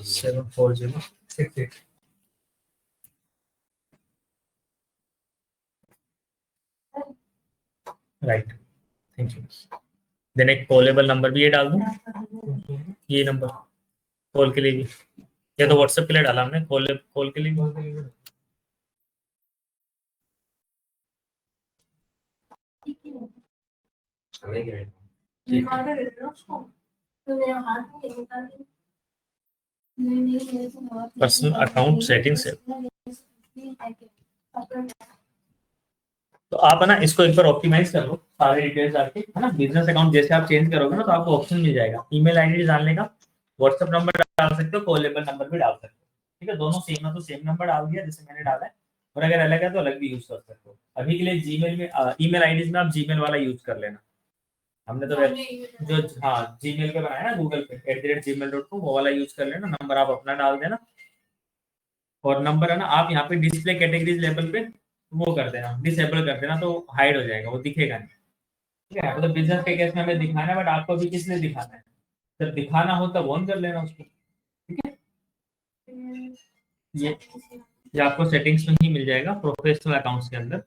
Speaker 1: 740 right, thank you. Then एक कॉलेबल नंबर भी ये डाल दूं, ये नंबर कॉल के लिए भी, या तो व्हाट्सएप के लिए डाला हमने, कॉल के लिए भी। पर्सनल अकाउंट सेटिंग्स है, तो आप है ना इसको एक बार ऑप्टिमाइज कर लो सारे डिटेल्स डाल के, है ना। बिजनेस अकाउंट जैसे आप चेंज करोगे ना तो आपको ऑप्शन मिल जाएगा ईमेल आईडी डालने का, व्हाट्सएप नंबर डाल सकते हो, कॉलेबल नंबर भी डाल सकते हो, ठीक है। दोनों सेम है तो सेम नंबर डाल दिया जैसे मैंने डाला है, और अगर अलग है तो अलग भी यूज कर सकते हो। अभी के लिए जीमेल में ईमेल आईडीज में आप जीमेल वाला यूज कर लेना। हमने तो जो हाँ जीमेल पे बनाया ना गूगल पे @gmail.com, वो वाला यूज कर लेना। नंबर आप अपना डाल देना, और नंबर है ना आप यहाँ पे डिस्प्ले कैटेगरीज लेवल पे वो कर देना, डिसेबल कर देना, तो हाइड हो जाएगा, वो दिखेगा नहीं, ठीक है। मतलब बिजनेस के केस में हमें दिखाना है, बट आपको भी किस लिए दिखाना है, जब दिखाना हो तब ऑन कर लेना उसको, ठीक है। ये आपको सेटिंग्स में ही मिल जाएगा प्रोफेशनल अकाउंट्स के अंदर।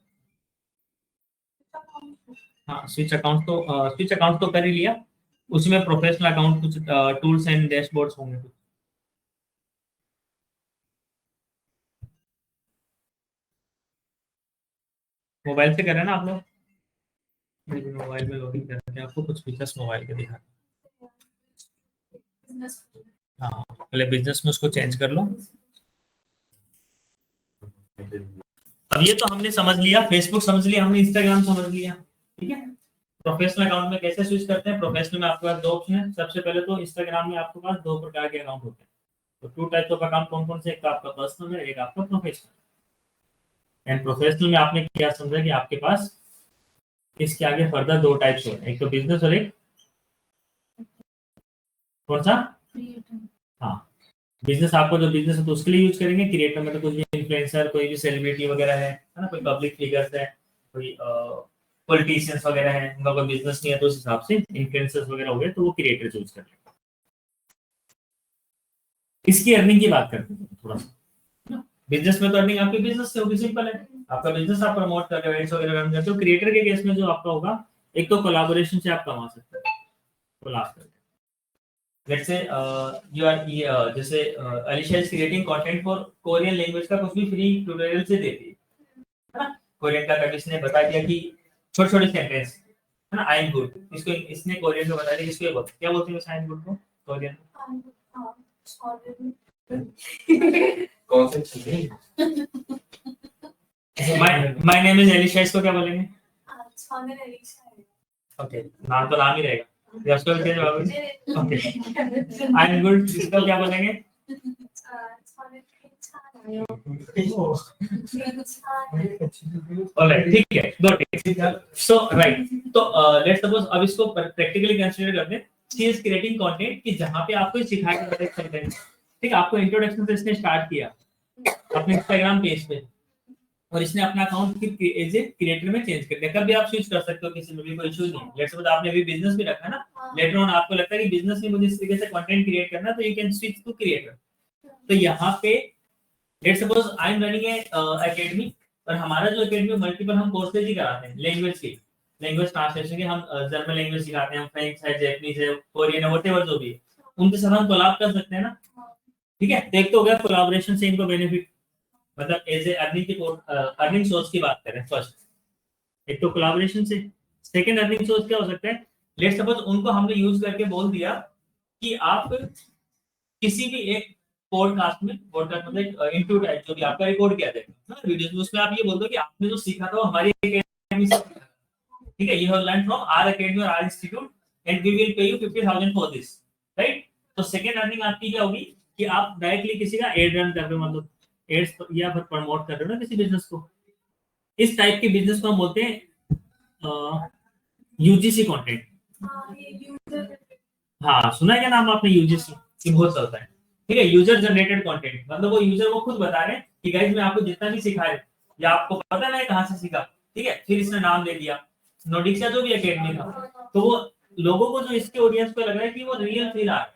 Speaker 1: हाँ स्विच अकाउंट तो कर ही लिया, उसमें प्रोफेशनल अकाउंट कुछ टूल्स एंड डैशबोर्ड्स होंगे कुछ। मोबाइल से कर रहे हैं ना आप लोग, मोबाइल में लॉगिन करके आपको कुछ फीचर्स मोबाइल के दिखा। हाँ पहले बिजनेस में उसको चेंज कर लो। अब ये तो हमने समझ लिया, फेसबुक समझ लिया हमने, इंस्टाग्राम समझ लिया, ठीक है। प्रोफेशनल अकाउंट में कैसे स्विच करते हैं? प्रोफेशनल में आपके पास दो ऑप्शन है। सबसे पहले तो इंस्टाग्राम में आपके पास दो प्रकार के अकाउंट होते हैं, तो टू टाइप्स ऑफ अकाउंट कौन कौन से? एक आपका पर्सनल है, एक आपका प्रोफेशनल। एंड प्रोफेशनल में आपने क्या समझा कि आपके पास इसके आगे फर्दर दो टाइप्स होते हैं, एक तो बिजनेस और एक कौन सा? हाँ बिजनेस, आपको जो बिजनेस है तो उसके लिए यूज करेंगे। क्रिएटर में तो कुछ भी इन्फ्लुएंसर, कोई भी सेलिब्रिटी वगैरह है ना, कोई पब्लिक फिगर्स है, कोई पॉलिटिशियंस वगैरह है, उनका कोई बिजनेस नहीं है तो उस हिसाब से इन्फ्लुएंसर्स वगैरह हो गए तो वो क्रिएटर यूज कर लेंगे। इसकी अर्निंग की बात करते हैं थोड़ा सा। बिजनेस में तो अर्निंग आपकी बिजनेस से होगी, सिंपल है, आपका बिजनेस आप प्रमोट कर रहे हो, एड्स वगैरह रन करते हो। क्रिएटर के केस में जो आपका होगा, एक तो कोलैबोरेशन से आप कमा सकते हो, कोलैब करके। लेट्स से यू आर जैसे Alisha is creating content for Korean language का, कुछ भी फ्री ट्यूटोरियल से देती है ना। कोरियन का कभी इसने बता दिया कि छोटे छोटे सेंटेंस है ना, आई एम गुड, इसको इसने कोरियन में बता दिया, इसको क्या बोलते हैं आई एम गुड को कोरियन
Speaker 4: कौन से चीजें?
Speaker 1: माय नेम इज अलीशा, इसको क्या बोलेंगे? ओके नाम तो नाम ही रहेगा, या उसको क्या जवाब है? ओके आई एम गुड, इसको क्या बोलेंगे? ऑलराइट ठीक है, गॉट इट। सो राइट, तो लेट्स सपोज अब इसको प्रैक्टिकली कंसीडर करते हैं। शी इज क्रिएटिंग कंटेंट कि जहां पे आपको सिखाया जा रहा है, ठीक है। आपको इंट्रोडक्शन से इसने स्टार्ट किया अपने इंस्टाग्राम पेज पे, और इसने अपना अकाउंट फिर एज ए क्रिएटर में चेंज कर दिया। कभी आप स्विच कर सकते हो, किसी में भी कोई इशू नहीं है। लेट्स सपोज आपने अभी बिजनेस भी रखा है ना, लेटर ऑन आपको लगता है कि बिजनेस में मुझे इस तरीके से कंटेंट क्रिएट करना है, तो you can switch to creator. तो यहाँ पे let's suppose I am running a academy, और हमारा जो एकेडमी मल्टीपल हम कोर्सेज ही कराते हैं लैंग्वेज की, लैंग्वेज ट्रांसलेशन के। हम जर्मन लैंग्वेज सिखाते हैं, हम फ्रेंच है, जैपनीज है, कोरियन है, व्हाटएवर जो भी है, उनके साथ हम कोलैब कर सकते हैं ना, ठीक है। तो एक तो हो गया कोलैबोरेशन से इनको बेनिफिट, मतलब एज ए अर्निंग सोर्स की बात करें फर्स्ट, एक तो कोलैबोरेशन से। सेकंड अर्निंग सोर्स क्या हो सकता है? लेट्स सपोज उनको हमने यूज करके बोल दिया कि आप किसी भी एक पॉडकास्ट मतलब इंटरव्यू टाइप जो भी आपका रिकॉर्ड किया जाएगा ना वीडियोस में, उसमें आप ये बोल दो कि आपने जो सीखा था वो हमारी एकेडमी से सीखा, ठीक है। You have learn from our academy और our institute and we will pay you 50,000 for this, right. तो सेकंड अर्निंग आपकी क्या होगी कि आप डायरेक्टली किसी का एड रन कर रहे हो, मतलब एड्स या फिर प्रमोट कर रहे हो ना किसी बिजनेस को। इस टाइप के बिजनेस को हम बोलते हैं यूजीसी कंटेंट। हाँ सुना है क्या नाम आपने यूजीसी? ये बहुत चलता है, ठीक है, यूजर जनरेटेड कंटेंट मतलब वो यूजर वो खुद बता रहे हैं कि गाइस मैं आपको जितना भी सिखा रहा या आपको पता है कहां से सीखा, ठीक है, फिर इसने नाम ले दिया नोडिक्स जो भी एकेडमी था, तो वो लोगों को जो इसके ऑडियंस को लग रहा है कि वो रियल फील आ रहा है,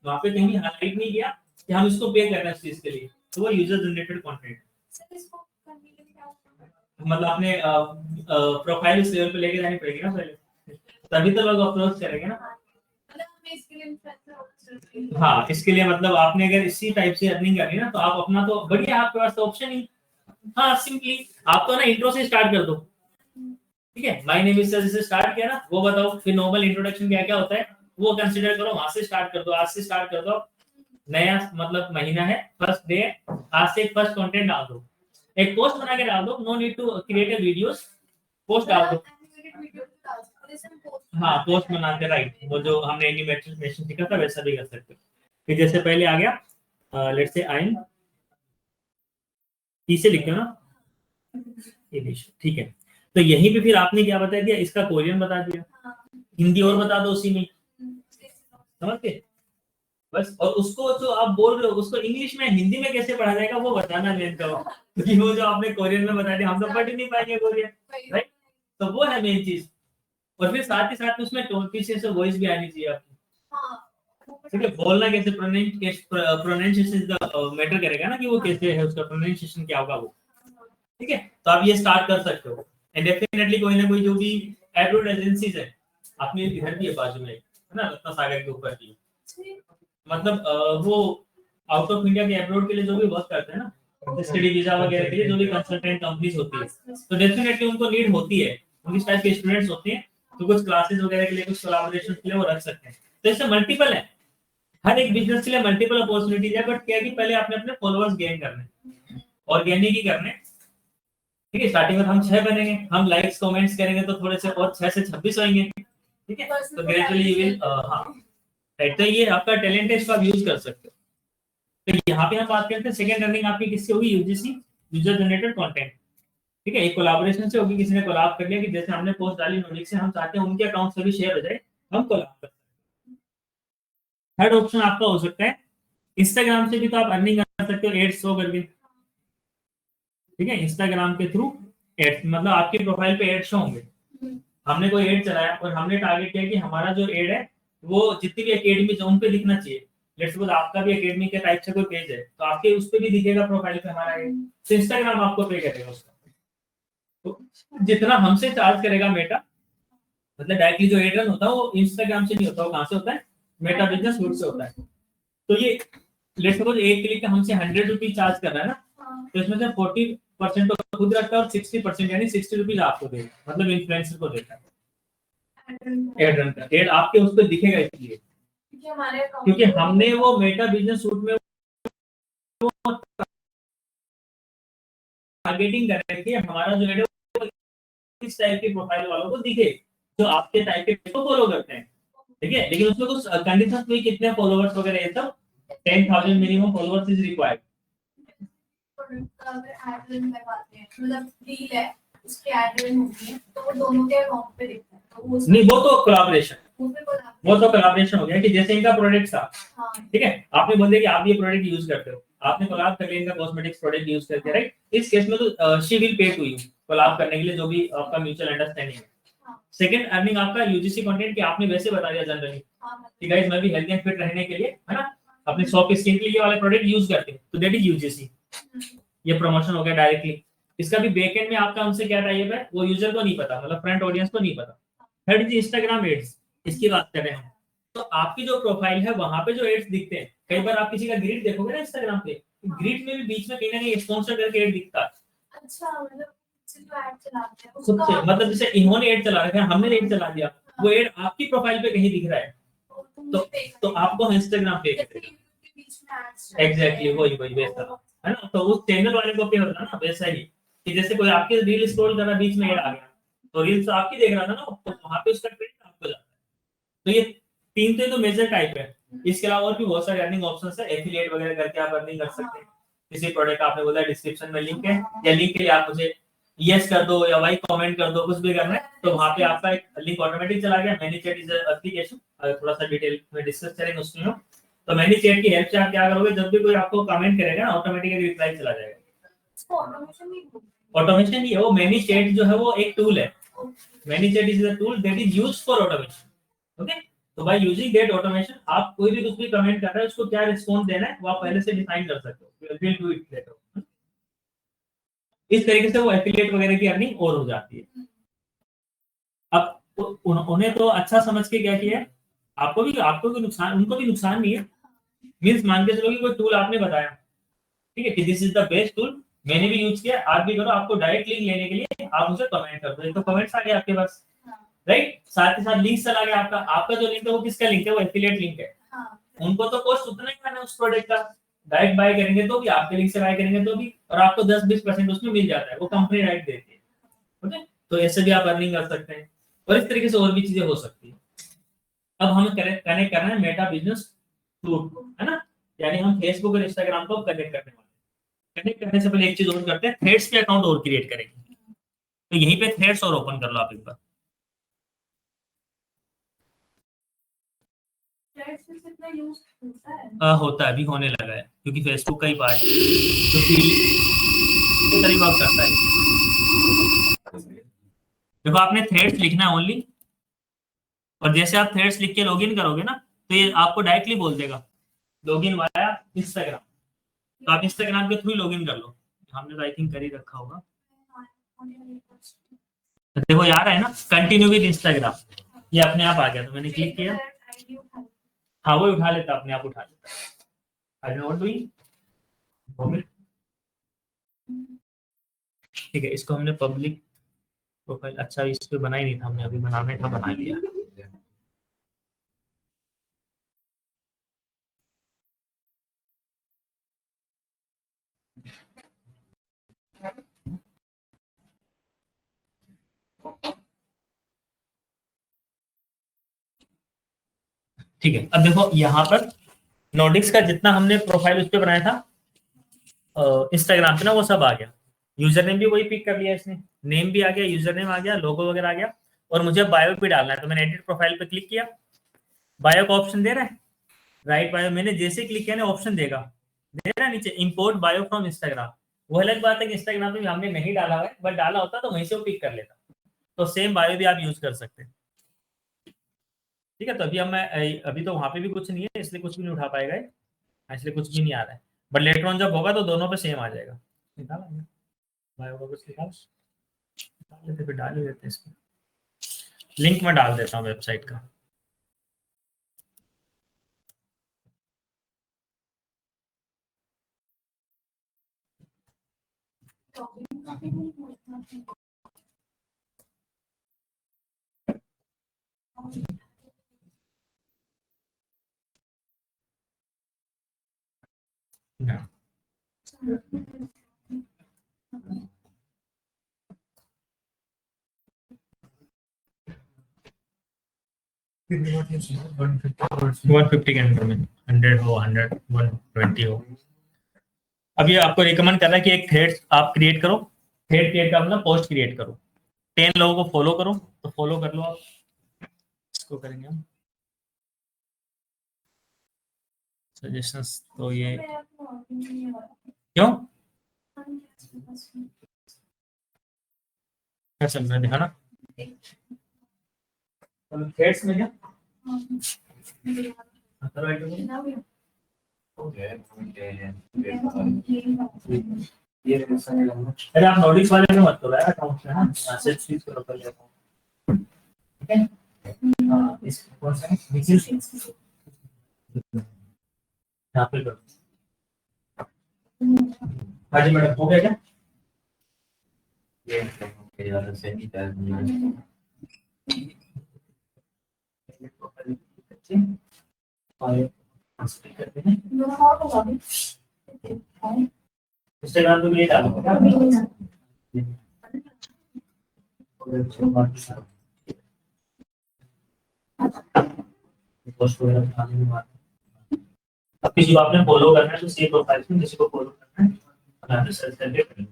Speaker 1: वहां पे कहीं हाईलाइट नहीं किया कि हम इसको पे कर रहे हैं इस चीज के लिए, तो वो यूजर जनरेटेड कंटेंट
Speaker 5: सर इसको करने के लिए क्या होगा?
Speaker 1: मतलब अपने प्रोफाइल इस लेवल पे लेके जानी पड़ेगी ना पहले, तभी तो लोग अप्रोच करेंगे ना।
Speaker 5: मतलब हमें इसके लिए इन्फ्लुएंसर होना चाहिए।
Speaker 1: हाँ, इसके लिए मतलब आपने अगर इसी टाइप से अर्निंग करनी है ना तो आप अपना तो बढ़िया, आपके पास तो ऑप्शन ही, हाँ सिंपली आप तो ना इंट्रो से स्टार्ट कर दो, ठीक है, माय नेम इज सर से स्टार्ट किया ना, वो बताओ, फिर नॉर्मल इंट्रोडक्शन क्या क्या होता है वो कंसीडर करो, वहां से स्टार्ट कर दो, आज से स्टार्ट कर दो, नया मतलब महीना है, फर्स्ट डे, आज से फर्स्ट कंटेंट डाल दो, एक पोस्ट बना के डाल दो, no need to create a videos, post डाल दो।
Speaker 5: एनिमेटेड वीडियो भी डाल सकते हैं, जैसे हम पोस्ट
Speaker 1: हाँ, पोस्ट बनाते, राइट, वो जो हमने एनिमेशन सीखा था वैसा भी कर सकते हो। फिर जैसे पहले आ गया लेट्स से आई ई से लिखते हो ना, ठीक है, तो यहीं पे फिर आपने क्या बता दिया, इसका कोरियन बता दिया, हिंदी और बता दो उसी में, समझ गए बस। और उसको जो आप बोल रहे हो उसको इंग्लिश में हिंदी में कैसे पढ़ा जाएगा वो बताना मेन का, क्योंकि वो जो आपने कोरियन में बता दिया हम तो पढ़ ही नहीं पाएंगे कोरियन, राइट, तो वो है मेन चीज। और फिर साथ ही साथ उसमें टोन पीछे से वॉइस भी आनी चाहिए आपकी, ठीक है, बोलना कैसे, प्रोनाउंसिएशन मैटर करेगा ना कि वो कैसे है, उसका प्रोनाउंसिएशन क्या होगा वो, ठीक है, तो आप ये स्टार्ट कर सकते हो। एंड डेफिनेटली कोई ना कोई जो भी एडवर्ड एजेंसीज है, अपने घर भी है बाजू में, है ना, रत्ना सागर के ऊपर की, मतलब वो आउट ऑफ इंडिया के एब्रोड के लिए जो भी वर्क करते हैं ना, स्टडी वीजा वगैरह के लिए जो भी कंसल्टेंट कंपनीज होती है, तो डेफिनेटली उनको नीड होती है, उनकी टाइप के स्टूडेंट्स होते हैं, तो कुछ क्लासेस वगैरह के लिए, कुछ कोलैबोरेशन के लिए वो रख सकते हैं। तो इससे मल्टीपल है, हर एक बिजनेस के लिए मल्टीपल अपॉर्चुनिटीज है, बट क्या है कि पहले आपने अपने फॉलोअर्स गेन करने, ऑर्गेनिक ही करने, ठीक है, स्टार्टिंग में हम 6 बनेंगे, हम लाइक्स कमेंट्स करेंगे तो थोड़े से और 6 से 26 होंगे, ठीक है, तो ग्रेजुअली यू विल, हाँ राइट, तो ये आपका टैलेंट है, इसको आप यूज कर सकते हो। तो यहाँ पे हम बात करते हैं सेकंड अर्निंग आपकी किससे होगी, यूजीसी, यूजर जनरेटेड कंटेंट, ठीक है, एक कोलैबोरेशन से होगी, किसी ने कोलैब कर लिया कि जैसे हमने पोस्ट डाली नोडिक से, हम चाहते हैं उनके अकाउंट से भी शेयर हो जाए, हम कोलैब कर सकते हैं। थर्ड ऑप्शन आपका हो सकता है इंस्टाग्राम से भी, तो आप अर्निंग कर सकते हो एड्स शो करके, ठीक है, इंस्टाग्राम के थ्रू एड्स, मतलब आपके प्रोफाइल पे एड शो होंगे, हमने कोई एड चलाया और हमने टारगेट किया कि हमारा जो एड है वो जितनी भी एकेडमी है उन पे दिखना चाहिए, लेट्स सपोज आपका भी एकेडमी के टाइप से कोई पेज है तो आपके उस पे भी दिखेगा प्रोफाइल पे हमारा एड, तो इंस्टाग्राम आपको पे करेगा उसका, तो जितना हमसे चार्ज करेगा मेटा, मतलब डायरेक्टली जो एड रन होता है वो इंस्टाग्राम से नहीं होता, वो कहां से होता है, मेटा बिजनेस सूट से होता है। तो ये लेट्स सपोज एक क्लिक का हमसे 100 रुपीज चार्ज कर रहा है ना, तो इसमें से 40% तो खुद रखता है और 60% यानी 60 रुपीज आपको देगा, मतलब इन्फ्लुएंसर को देता है एड रन का, एड आपके उस पर दिखेगा इसलिए क्योंकि हमने वो मेटा बिजनेस सूट में टारगेटिंग कर रहे हैं कि हमारा जो एड है वो इस टाइप के प्रोफाइल वालों को दिखे जो आपके टाइप के को फॉलो करते हैं, ठीक है, लेकिन उसमें कुछ कंडीशंस भी, कितने फॉलोअर्स वगैरह ये सब 10,000 मिनिमम फॉलोअर्स इज रिक्वायर्ड।
Speaker 5: अगर एड रन करवाते हैं, मतलब डील है उसके एड रन होती है तो वो दोनों के अकाउंट पे दिखता है, तो वो
Speaker 1: नहीं, वो तो कोलैबोरेशन,
Speaker 5: उसमें
Speaker 1: वो तो कोलैबोरेशन हो गया कि जैसे इनका प्रोडक्ट था,
Speaker 5: हाँ
Speaker 1: ठीक है, आपने बोल दिया कि आप ये प्रोडक्ट यूज करते हो, आपने कोलैब कर लिया इनका कॉस्मेटिक्स प्रोडक्ट यूज करके, राइट, इस केस में तो she will pay to you collab करने के लिए जो भी आपका म्यूचुअल अंडरस्टैंडिंग है। सेकंड अर्निंग आपका यूजीसी कंटेंट, कि आपने वैसे बता दिया जनरली कि गाइस मैं भी हेल्दी एंड फिट रहने के लिए, है ना, अपने सॉफ्ट स्किन के लिए ये वाले प्रोडक्ट यूज करते हैं, तो दैट इज यूजीसी, ये प्रमोशन हो गया डायरेक्टली। इसका भी बैकएंड में आपका उनसे क्या टाइप है वो यूजर को नहीं पता, मतलब फ्रंट ऑडियंस को नहीं पता। थर्ड इज इंस्टाग्राम एड्स, इसकी बात कर रहे हैं हम, तो आपकी जो प्रोफाइल है वहां पे जो एड्स दिखते हैं, कई बार आप किसी का ग्रिड देखोगे ना इंस्टाग्राम पे, ग्रिड में भी बीच में कहीं ना कहीं स्पॉन्सर करके एड दिखता है,
Speaker 5: अच्छा, मतलब जो एड चलाते हैं
Speaker 1: खुद से, मतलब जैसे इन्होंने एड चला रखा है, हमने एड चला दिया, वो एड आपकी प्रोफाइल पे कहीं दिख रहा है, तो आपको इंस्टाग्राम पे एग्जैक्टली वही वैसा, है ना, तो उस चैनल वाले को पे होता है ना, वैसा ही कि जैसे कोई आपकी रील स्क्रॉल कर रहा बीच में एड आ गया, तो रील तो आपकी देख रहा था ना, तो वहां पे उसका ट्रेंड आपको जाता है। तो ये तीन तो मेजर टाइप है, इसके अलावा और भी बहुत सारे अर्निंग ऑप्शंस है, एफिलिएट वगैरह करके आप अर्निंग कर सकते हैं। किसी प्रोडक्ट का आपने बोला डिस्क्रिप्शन में लिंक है, या लिंक के लिए आप मुझे यस कर दो या वाई कमेंट कर दो, कुछ भी करना है तो वहां पे आपका एक लिंक ऑटोमेटिक चला गया। मैनीचैट इज एप्लीकेशन, थोड़ा सा डिटेल में डिस्कस करेंगे उसमें, तो मैनी चैट की हेल्प से आप क्या करोगे, जब भी कोई आपको कमेंट करेगा ना ऑटोमेटिकली रिप्लाई चला जाएगा।
Speaker 5: इसको ऑटोमेशन नहीं बोलते।
Speaker 1: ऑटोमेशन ही है वो, मैनी चैट जो है वो एक टूल है। Many chat is a tool that is used for automation. Okay, तो बाय यूजिंग दैट ऑटोमेशन आप कोई भी कुछ भी कमेंट कर रहा है उसको क्या रिस्पांस देना है वो आप पहले से डिफाइन कर सकते हो। Will do it later. इस तरीके से वो एफिलिएट वगैरह की अर्निंग और हो जाती है। अब उन्हें तो अच्छा समझ के क्या किया है, आपको भी नुकसान, उनको भी नुकसान नहीं है। मींस मान के चलो कि कोई टूल आपने बताया, ठीक है, कि this is the best tool, मैंने भी यूज किया, आप भी करो। आपको डायरेक्ट लिंक लेने के लिए आप मुझे कमेंट कर दो, तो कमेंट्स आ गए आपके पास, राइट। साथ ही साथ लिंक चला गया आपका। आपका जो लिंक है वो किसका लिंक है, वो एफिलिएट लिंक है। उनको तो कॉस्ट उतना ही करना है उस प्रोडक्ट का, डायरेक्ट बाय करेंगे तो भी, आपके लिंक से बाय करेंगे तो भी, और आपको 10-20% उसमें मिल जाता है, वो कंपनी राइट देती है। ओके, तो ऐसे भी आप अर्निंग कर सकते हैं, और इस तरीके से और भी चीजें हो सकती है। अब हमें कनेक्ट करना है मेटा बिजनेस टूल, है ना, यानी हम फेसबुक और इंस्टाग्राम को कनेक्ट करने वाले हैं। कनेक्ट करने से पहले एक चीज और करते हैं, थ्रेड्स पे अकाउंट और क्रिएट करेंगे। तो यहीं पे थ्रेड्स और ओपन कर लो आप एक बार।
Speaker 5: थ्रेड्स से कितना यूज होता है?
Speaker 1: होता है, अभी होने लगा है, क्योंकि फेसबुक का ही पार्ट जो तरीका करता है। देखो आपने थ्रेड्स लिखना है ओनली, और जैसे आप थ्रेड्स लिख के लॉगिन करोगे ना, तो ये आपको डायरेक्टली बोल देगा लॉगिन वाया इंस्टाग्राम। तो आप इंस्टाग्राम के थ्रू लॉगिन कर लो। हमने तो आई थिंक कर ही रखा होगा। तो देखो यार है ना, कंटिन्यू विद इंस्टाग्राम, ये अपने आप आ गया, तो मैंने क्लिक किया। हाँ वो उठा लेता, अपने आप उठा लेता। आई नॉट डूइंग। ठीक है, इसको हमने पब्लिक प्रोफाइल, अच्छा इस पे बना ही नहीं था हमने, अभी बनाने था, बना लिया। ठीक है, अब देखो यहाँ पर नोडिक्स का जितना हमने प्रोफाइल उस पर बनाया था इंस्टाग्राम पे ना, वो सब आ गया। यूजर नेम भी वही पिक कर लिया इसने, नेम भी आ गया, यूजर नेम आ गया, लोगो वगैरह आ गया, और मुझे बायो भी डालना है। तो मैंने एडिट प्रोफाइल पे क्लिक किया, बायो का ऑप्शन दे रहा है, राइट बायो। मैंने जैसे क्लिक किया ना ऑप्शन देगा, दे रहा है नीचे इंपोर्ट बायो फ्रॉम इंस्टाग्राम। वो अलग बात है कि इंस्टाग्राम पे हमने नहीं डाला हुआ है, बट डाला होता तो वहीं से वो पिक कर लेता। तो सेम बायो भी आप यूज कर सकते हैं। ठीक है, तो अभी अभी तो वहां पे भी कुछ नहीं है, इसलिए कुछ भी नहीं उठा पाएगा ये, इसलिए कुछ भी नहीं आ रहा है। बट लेटर ऑन जब होगा तो दोनों पे सेम आ जाएगा। निकाला हमने बायो का कुछ, निकाल लेते, फिर डाल ही देते इसमें। लिंक मैं डाल देता हूँ वेबसाइट का। Yeah. 150 के अंदर में 100 हो, 100 120 हो। अब ये आपको रिकमेंड कर रहा है कि एक थ्रेड आप क्रिएट करो। थ्रेड क्रिएट का मतलब पोस्ट क्रिएट करो, 10 लोगों को फॉलो करो। तो फॉलो कर लो आप, इसको करेंगे हम सजेशंस। तो ये क्यों क्या चल रहा है दिखाना थ्रेड्स में क्या अरे आप नोटिस वाले में मत करो यार, अकाउंट में ना सेट चीज करो पहले अकाउंट। ठीक है, इस कौन सा नीचे यहाँ पे करो। हाँ जी मैडम, हो गया क्या?
Speaker 4: ये यार से ही कर
Speaker 1: इंस्टाग्राम पे भी डालो अब किसी को आपने फॉलो करना है तो सेव प्रोफाइल में किसी को फॉलो करना है, आपने सर्च करके करें।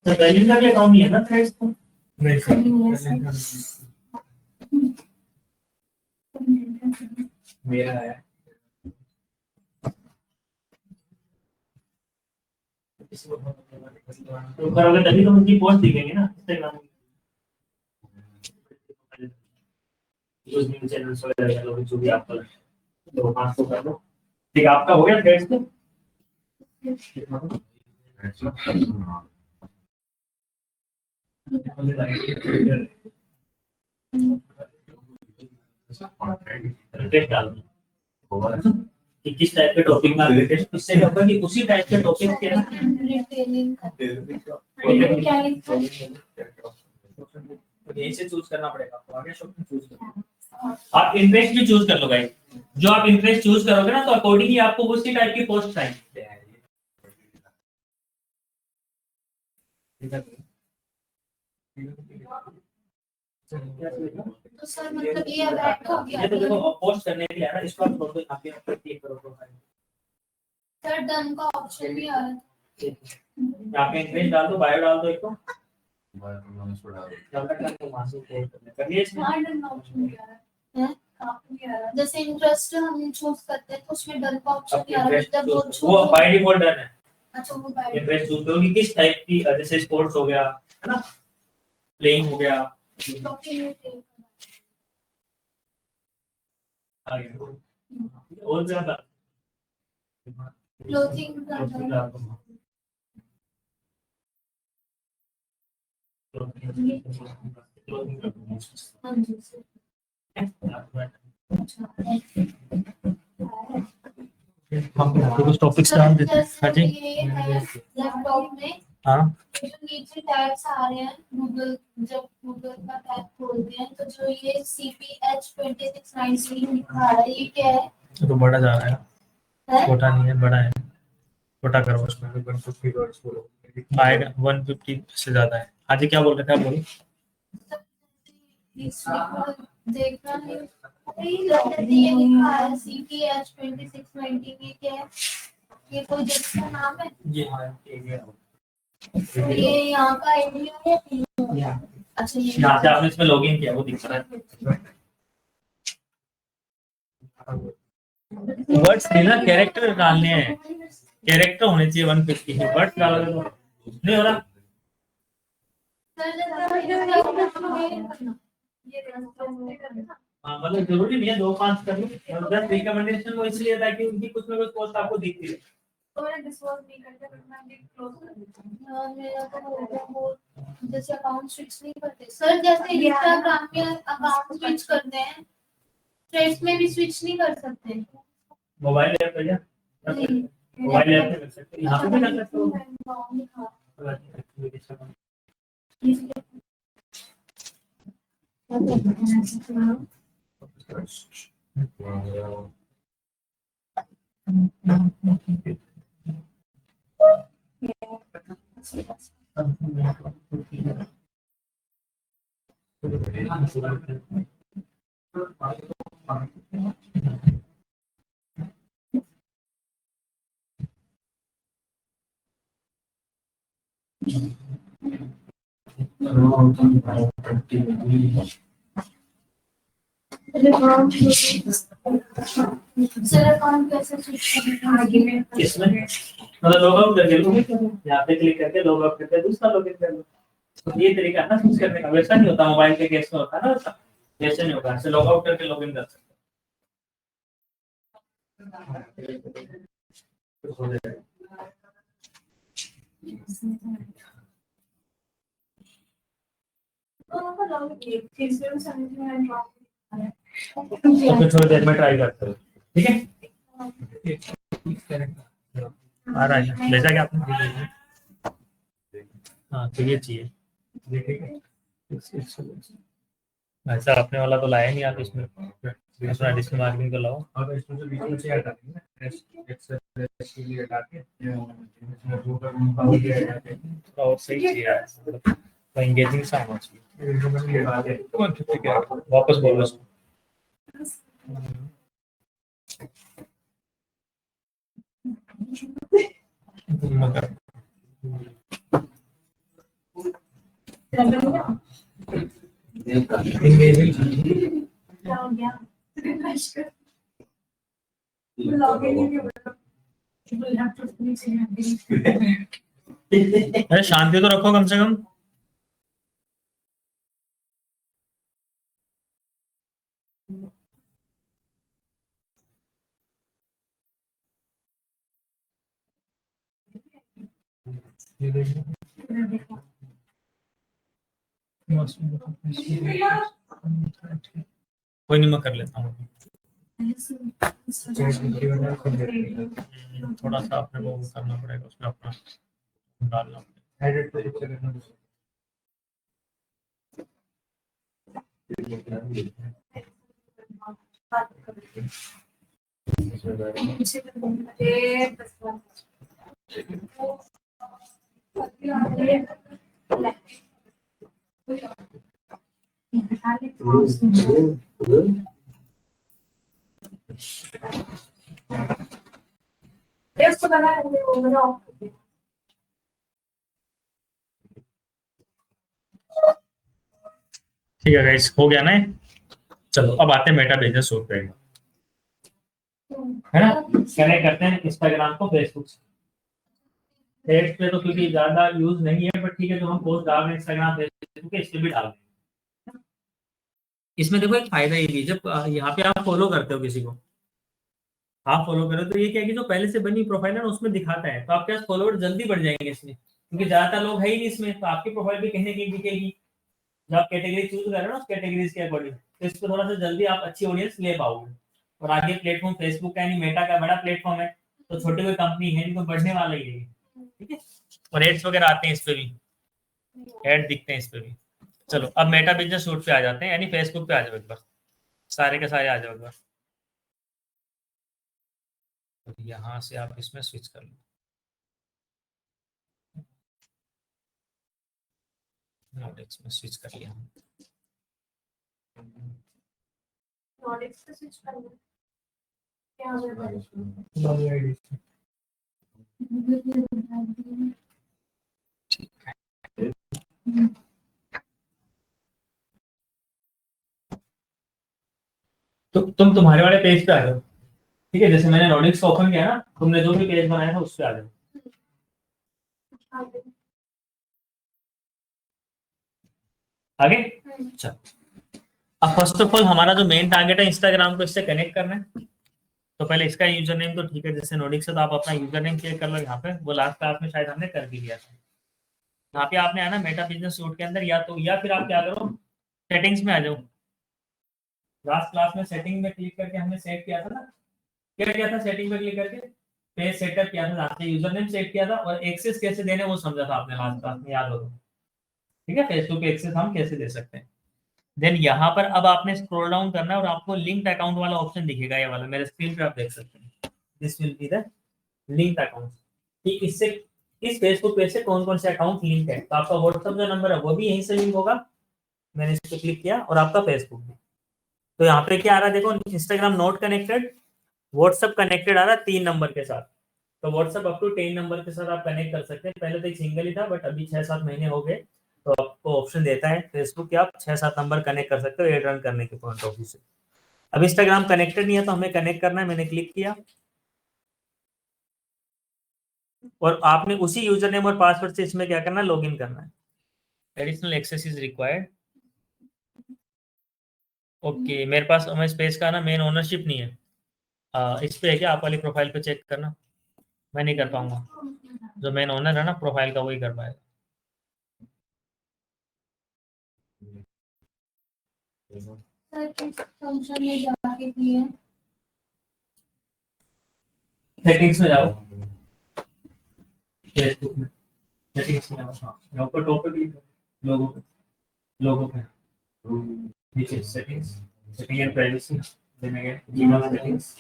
Speaker 1: तो वैल्यू का भी अकाउंट नहीं है ना थ्रेड्स को।
Speaker 6: नहीं सर मेरा है
Speaker 1: तो करोगे तभी तो उनकी पोस्ट दिखेंगे ना इंस्टाग्राम न्यूज़ न्यूज़ चैनल्स वगैरह या लोग जो भी आपका तो वहाँ को कर लो। ठीक आपका हो गया थ्रेड्स पे। रिक्वेस्ट डाल दो कि किस टाइप के टॉपिक में आप रिक्वेस्ट इससे क्या होगा कि उसी टाइप के टॉपिक के
Speaker 2: रिटेलिंग का
Speaker 5: क्या लिखा
Speaker 1: यहीं से चूज करना पड़ेगा आपको आगे शॉपिंग चूज करना। आप इंटरेस्ट भी चूज कर लो गाइस। जो आप इंटरेस्ट चूज करोगे ना तो अकॉर्डिंगली आपको उसी टाइप की पोस्ट आएंगी।
Speaker 2: तो सर मतलब ये अब ऐड हो
Speaker 1: ये तो देखो
Speaker 2: गया
Speaker 1: पोस्ट करने के लिए है ना इसको आप छोड़ दो यहाँ पे आप क्लिक करो प्रोफाइल
Speaker 2: सर डन का ऑप्शन भी आ रहा है
Speaker 1: यहाँ पे इंटरेस्ट डाल दो बायो डाल दो एक तो करिए इसमें।
Speaker 5: हाँ डन ऑप्शन भी आ रहा है काफी भी आ रहा है
Speaker 2: जैसे इंटरेस्ट हम चूज करते हैं तो उसमें डन का ऑप्शन
Speaker 1: अब
Speaker 2: भी आ रहा है
Speaker 1: इंटरेस्ट
Speaker 2: मतलब वो
Speaker 1: वो
Speaker 2: चूज
Speaker 1: बाय डिफॉल्ट डन है।
Speaker 2: अच्छा वो बाय
Speaker 1: इंटरेस्ट चूज करो कि किस टाइप की जैसे स्पोर्ट्स हो गया है ना प्लेइंग हो गया आगे और ज्यादा
Speaker 2: क्लोथिंग का हाँ जी सर
Speaker 1: कुछ टॉपिक्स का नाम देते हैं हाँ जी
Speaker 2: लैपटॉप में
Speaker 1: हाँ
Speaker 2: जो नीचे टैब्स आ रहे हैं गूगल जब गूगल का टैब खोलते हैं तो जो ये CPH 2619 लिखा है ये क्या है?
Speaker 1: तो बड़ा जा रहा है
Speaker 2: है?
Speaker 1: छोटा नहीं है बड़ा है छोटा करो उसमें 150 वर्ड्स बोलो आएगा 150 से ज्यादा है। हाँ जी क्या बोल रहे थे आप बोलिए।
Speaker 2: देखना है ये लिखा है CPH 2619 ये क्या है? ये कोई जगह का नाम है?
Speaker 1: ये हाँ एरिया
Speaker 2: तो ये यहाँ का एरिया है अच्छा ये
Speaker 1: यहाँ से आपने इसमें लॉगिन किया वो दिख रहा है। वर्ड्स नहीं ना कैरेक्टर डालने हैं कैरेक्टर होने चाहिए 150 के वर्ड्स डालोगे तो नहीं हो रहा। हाँ मतलब जरूरी नहीं है 2-5 कर लो 10 रिकमेंडेशन वो इसलिए था कि उनकी कुछ ना कुछ पोस्ट आपको दिखती है।
Speaker 2: मेरा तो वो जैसे अकाउंट स्विच नहीं करते सर जैसे इंस्टाग्राम में अकाउंट स्विच करते हैं थ्रेड्स में भी स्विच नहीं कर सकते
Speaker 1: मोबाइल ऐप है क्या मोबाइल ऐप से कर सकते हैं यहाँ पे भी कर सकते हो।
Speaker 2: सर अकाउंट कैसे स्विच करना
Speaker 1: इसमें मतलब लॉग आउट करके लो यहाँ पे क्लिक करके लॉग आउट करके दूसरा लॉगिन कर लो। तो ये तरीका है ना स्विच करने का वैसा नहीं होता मोबाइल के केस में होता है ना वैसा वैसे नहीं होगा ऐसे लॉग आउट करके लॉगिन कर सकते तो फिर थोड़ी देर में ट्राई करते हो ठीक है। आ रहा है ले जाके आपने हाँ तो ये चाहिए ऐसा अपने वाला तो लाया नहीं आप इसमें अपना डिजिटल मार्केटिंग तो लाओ
Speaker 6: अब इसमें जो बीच में से हटा देंगे एक्सेल के लिए हटा के इसमें गूगल के हटा के
Speaker 1: थोड़ा और सही चाहिए यार मतलब एंगेजिंग सा होना चाहिए।
Speaker 6: इनको ये हटा के
Speaker 1: 150 के वापस बोलो इसको मगर
Speaker 5: क्या हो गया? Refresh कर। Login ही नहीं हो रहा। You will have to finish it.
Speaker 1: अरे शांति तो रखो कम से कम। कोई नहीं, मैं कर लेता हूँ। थोड़ा सा अपने को वो करना पड़ेगा, उसमें अपना डालना पड़ेगा।
Speaker 6: एडिट तो एक सेकंड
Speaker 5: उसको लगा
Speaker 1: ठीक है गाइस, हो गया ना ये? चलो अब आते हैं मेटा बिजनेस सूट पे, है ना। कनेक्ट करते हैं इंस्टाग्राम को फेसबुक से। थ्रेड्स पे तो क्योंकि ज्यादा यूज नहीं है, बट ठीक है, जो हम पोस्ट डाल रहे हैं इंस्टाग्राम फेसबुक पे, इस पे भी डाल रहे हैं। इसमें देखो एक फायदा ये भी, जब यहाँ पे आप फॉलो करते हो किसी को, आप फॉलो करो तो ये क्या है कि जो पहले से बनी प्रोफाइल है ना उसमें दिखाता है, तो आपके पास फॉलोअर जल्दी बढ़ जाएंगे इसमें, क्योंकि ज्यादातर लोग है ही नहीं इसमें, तो आपकी प्रोफाइल भी कहीं ना कहीं दिखेगी। जब आप कैटेगरी चूज कर रहे हो ना, उस कैटेगरीज के अकॉर्डिंग, तो इसको थोड़ा सा जल्दी आप अच्छी ऑडियंस ले पाओगे। और आगे प्लेटफॉर्म फेसबुक का यानी मेटा का बड़ा प्लेटफॉर्म है, तो छोटी कोई कंपनी है इनको बढ़ने वाला ही है, ठीक है। और एड्स वगैरह आते हैं इस पे भी, एड दिखते हैं इस पे भी। चलो अब मेटा बिजनेस सूट पे आ जाते हैं, यानी फेसबुक पे आ जाओ एक बार, सारे के सारे आ जाओ एक बार। तो यहाँ से आप इसमें स्विच कर लो, नॉलेज में स्विच कर लिया।
Speaker 5: नॉलेज से स्विच करना क्या हो जाएगा?
Speaker 1: तो तुम तुम्हारे वाले पेज पे आ जाओ, ठीक है। जैसे मैंने नॉडिक्स को ओपन किया ना, तुमने जो भी पेज बनाया था उस पे आ जाओ। आगे चलो। अब फर्स्ट ऑफ ऑल हमारा जो मेन टारगेट है इंस्टाग्राम को इससे कनेक्ट करना है, तो पहले इसका यूजर नेम तो ठीक है, जैसे नोडिक्स है तो आप अपना यूजर नेम क्लियर कर लो यहाँ पे, वो लास्ट क्लास में शायद हमने कर भी दिया था। यहाँ पे आपने आना मेटा बिजनेस सूट के अंदर, या फिर आप क्या करो, सेटिंग्स में आ जाओ। लास्ट क्लास में सेटिंग में क्लिक करके हमने सेट किया था ना, क्या किया था, सेटिंग में क्लिक करके पेज सेटअप किया था, आपने यूजर नेम सेट किया था और एक्सेस कैसे देने वो समझा था आपने लास्ट क्लास में, याद हो तो, ठीक है। फेसबुक पे एक्सेस हम कैसे दे सकते हैं। देन यहाँ पर अब आपने स्क्रॉल डाउन करना है और आपको लिंक्ड अकाउंट वाला ऑप्शन दिखेगा, ये वाला मेरे स्क्रीन पे आप देख सकते हैं, this will be the linked account. कि इससे इस फेसबुक पेज से कौन कौन से अकाउंट लिंक है, तो आपका व्हाट्सएप जो नंबर है वो भी यहीं से लिंक होगा, मैंने इस पर क्लिक किया, और आपका फेसबुक भी। तो यहाँ पे क्या आ रहा है देखो, Instagram not connected, WhatsApp connected आ रहा है 3 नंबर के साथ। तो व्हाट्सएप अप टू 10 नंबर के साथ आप कनेक्ट कर सकते हैं। पहले तो एक सिंगल ही था, बट अभी 6-7 महीने हो गए, तो आपको ऑप्शन देता है फेसबुक के, आप 6-7 नंबर कनेक्ट कर सकते हो एड रन करने के पॉइंट ऑफ व्यू से। अब इंस्टाग्राम कनेक्टेड नहीं है तो हमें कनेक्ट करना है, मैंने क्लिक किया, और आपने उसी यूजर नेम और पासवर्ड से इसमें क्या करना है, लॉगिन करना है। Additional access is required, okay. मेरे पास इस पेज का ना मेन ओनरशिप नहीं है, इस पे है क्या, आप वाली प्रोफाइल पे चेक करना, मैं नहीं कर पाऊंगा, जो मेन ओनर है ना प्रोफाइल का वही कर पाएगा।
Speaker 2: सर किस फंक्शन में जाके किए?
Speaker 1: सेटिंग्स में जाओ, फेसबुक में सेटिंग्स में जाओ, हाँ यहाँ पर टॉप पे क्लिक करो, लोगों पे नीचे settings, setting and privacy, then again Gmail settings,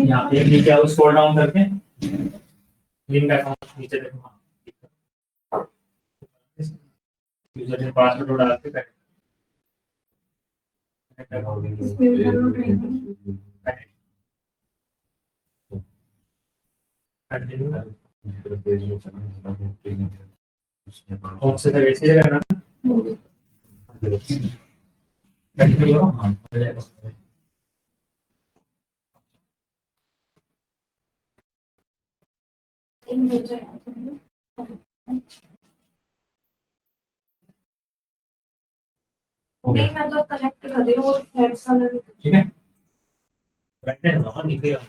Speaker 1: यहाँ पे नीचे आओ, स्क्रॉल डाउन करके लिंक अकाउंट नीचे देखो, यूजर नेम पासवर्ड डाल के कनेक्ट कौन से जगह ऐसी जगह ना कंटिन्यू करो।
Speaker 4: हाँ, हो जाएगा।
Speaker 5: नहीं मैं तो कनेक्ट कर रही हूँ हेड्स वाला भी।
Speaker 1: ठीक है, बैठने दो ना, निकलेगा।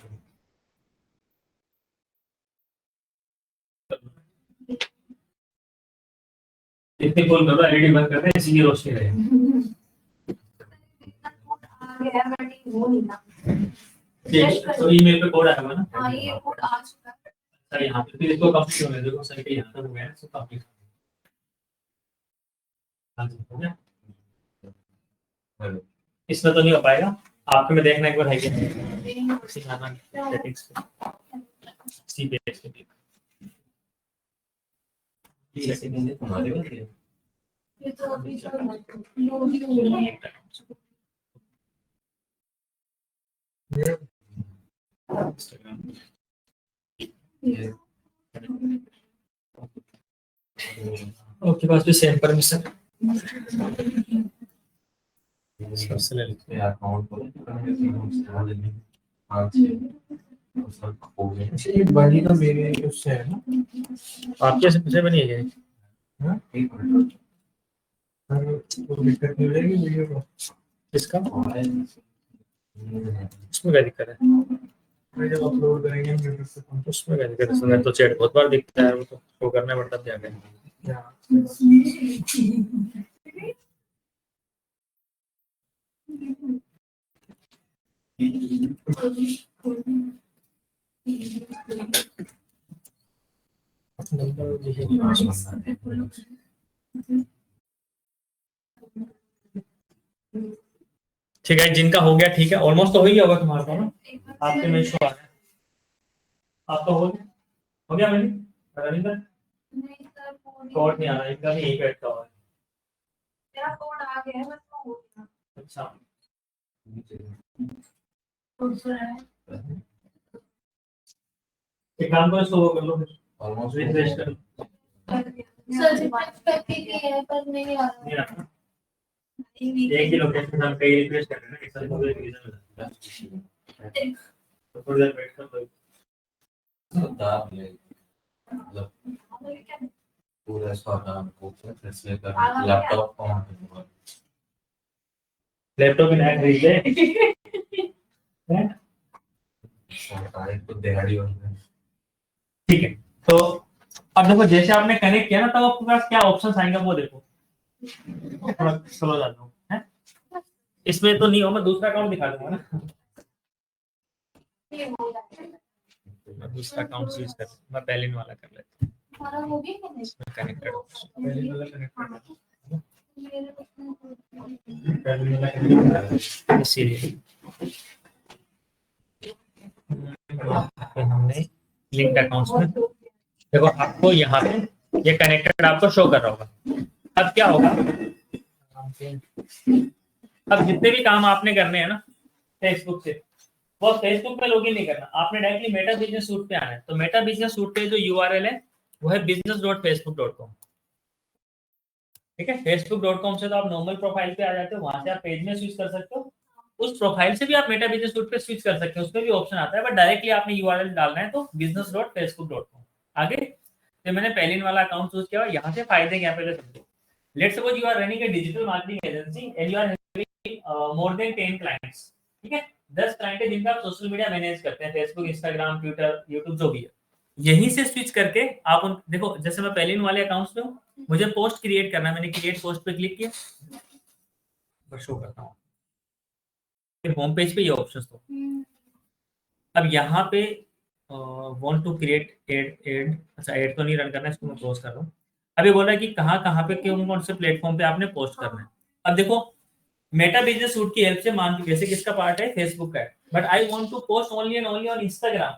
Speaker 1: इतने कॉल करो, एलईडी बंद कर दे, इसी की रोशनी रहेगी।
Speaker 5: आ गया है बट ये वो नहीं ना।
Speaker 1: ठीक है, तो ईमेल पे कोड आएगा ना।
Speaker 5: हाँ ये कोड आ चुका है।
Speaker 1: सर यहाँ पे फिर इसको कंप्लीट होने देखो, सर के यहाँ तक हो गया है, सो कंप्लीट हाँ जी, हो गया। इसमें तो नहीं हो पाएगा, आपके में देखना एक बार है क्या सेटिंग्स पे सी पेज पे क्लिक।
Speaker 4: ये सेकंड है तुम्हारे पास है?
Speaker 5: ये तो अभी जो लोड ही हो रहा है।
Speaker 4: ये
Speaker 1: ओके, बस भी सेम परमिशन सबसे ले लेते
Speaker 4: ये अकाउंट को इस्तेमाल नहीं। हाँ जी, वो सब हो गया।
Speaker 6: ये बनी तो मेरे उससे है ना।
Speaker 1: हैं। आपके से बनी है क्या?
Speaker 6: हाँ,
Speaker 4: एक मिनट।
Speaker 6: तो दिक्कत नहीं रहेगी वीडियो को।
Speaker 1: किसका?
Speaker 4: और है।
Speaker 1: उसमें क्या दिक्कत है?
Speaker 6: मैं जब अपलोड करेंगे यूट्यूब पे तो
Speaker 1: उसमें क्या दिक्कत है? उसमें तो चैट बहुत बार दिखता है, वो तो शो करना पड़ता है, क्या करें।
Speaker 6: क्या
Speaker 1: ठीक है, जिनका हो गया ठीक है, ऑलमोस्ट तो हो ही होगा तुम्हारा तो ना। आपके में इशू आ गया, आपका हो गया मैंने रविंदर
Speaker 5: नहीं सर
Speaker 1: कोड नहीं आ रहा, इनका भी यही बैठता हुआ है।
Speaker 5: मेरा कोड आ गया है बस वो हो गया।
Speaker 1: अच्छा,
Speaker 5: दूसरा है।
Speaker 1: एक काम करो, इसको वो कर लो, फिर
Speaker 4: ऑलमोस्ट
Speaker 1: रिफ्रेश कर लो।
Speaker 2: सर रिफ्रेश करके किया है पर नहीं आ
Speaker 1: नहीं
Speaker 2: रहा।
Speaker 1: रखना, एक ही लोकेशन हम कहीं रिफ्रेश कर रहे हैं, एक साथ हो गया रीजन मिला, तो थोड़ी देर वेट कर लो।
Speaker 4: दाब ले, मतलब पूरा इसका नाम को फिर से कर लैपटॉप ऑन करूंगा।
Speaker 1: लैपटॉप में नया खरीद ले हैं?
Speaker 4: सरकारी तो दिहाड़ी होती है।
Speaker 1: ठीक है, तो अब देखो जैसे आपने कनेक्ट किया ना, तब आपके पास क्या ऑप्शन आएंगे वो देखो। थोड़ा स्लो जाता हूँ हैं? इसमें तो नहीं हो, मैं दूसरा अकाउंट दिखा दूंगा ना।
Speaker 5: ये हो गया।
Speaker 1: मैं दूसरा अकाउंट यूज कर, मैं पहले वाला कर लेता हूँ,
Speaker 2: हमारा हो गया कि नहीं?
Speaker 1: इसमें कनेक्टेड
Speaker 6: पहले वाला कनेक्ट कर
Speaker 2: मेरे उसमें
Speaker 6: पहले वाला कनेक्ट कर
Speaker 1: इसीलिए हमने लिंक्ड अकाउंट्स में देखो, आपको यहाँ पे ये कनेक्टेड आपको शो कर रहा होगा। अब क्या होगा, अब जितने भी काम आपने करने हैं ना फेसबुक से, वो फेसबुक पे लॉगिन नहीं करना, आपने डायरेक्टली मेटा बिजनेस सूट पे आना है। तो मेटा बिजनेस सूट पे जो यूआरएल है वो है business.facebook.com। ठीक है, facebook.com से तो आप नॉर्मल प्रोफाइल पे आ जाते हो, वहां से आप पेज में स्विच कर सकते हो। उस प्रोफाइल से भी आप मेटा बिजनेस सूट पे स्विच कर सकते हो, उसमें भी ऑप्शन आता है, बट डायरेक्टली आपने यूआरएल डालना है तो business.facebook.com। आगे तो मैंने पहले वाला अकाउंट चूज किया, यहाँ से फायदे क्या पहले समझो। Let's suppose you are running a digital marketing agency and you are having more than 10 clients. ठीक है, 10 क्लाइंट है जिनका आप सोशल मीडिया मैनेज करते हैं, फेसबुक, इंस्टाग्राम, ट्विटर, यूट्यूब, जो भी है। यहीं से स्विच करके आप उन देखो, जैसे मैं पहले वाले अकाउंट्स में हूँ, मुझे पोस्ट क्रिएट करना है, मैंने क्रिएट पोस्ट पे क्लिक किया, बस शो करता हूँ, फिर होम पेज पे ये ऑप्शन तो अब यहाँ पे वांट टू क्रिएट एड, अच्छा एड तो नहीं रन करना है, इसको मैं क्लोज कर रहा हूँ। अभी बोल रहा है कि कहाँ पे कौन से प्लेटफॉर्म पे आपने पोस्ट करना है। अब देखो मेटा बिजनेस सूट की हेल्प से मान के जैसे किसका पार्ट है, फेसबुक का है, but I want to post only and only on Instagram,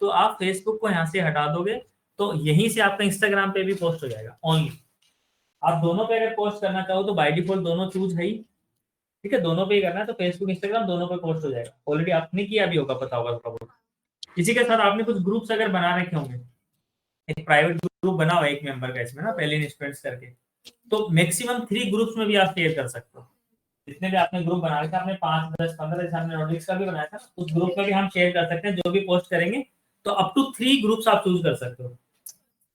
Speaker 1: तो आप फेसबुक को यहाँ से हटा दोगे तो यहीं से आपका इंस्टाग्राम पे भी पोस्ट हो जाएगा ओनली। आप दोनों पे अगर पोस्ट करना चाहो तो बाय डिफॉल्ट दोनों चूज है ही। ठीक है, दोनों पे ही करना है तो फेसबुक, इंस्टाग्राम दोनों पे पोस्ट हो जाएगा। ऑलरेडी आपने किया भी होगा, पता होगा थोड़ा बहुत। इसी के साथ आपने कुछ ग्रुप्स अगर बना रखे होंगे, एक प्राइवेट ग्रुप ग्रुप बना हुआ है एक मेंबर का इसमें ना, पहले स्टूडेंट्स करके, तो मैक्सिमम 3 ग्रुप्स में भी आप शेयर कर सकते हो। जितने भी आपने ग्रुप बनाया था, आपने 5, 10, 15 जैसे हमने नोटिक्स का भी बनाया था, उस ग्रुप में भी हम शेयर कर सकते हैं। जो भी पोस्ट करेंगे तो अप टू 3 ग्रुप्स आप चूज कर सकते हो।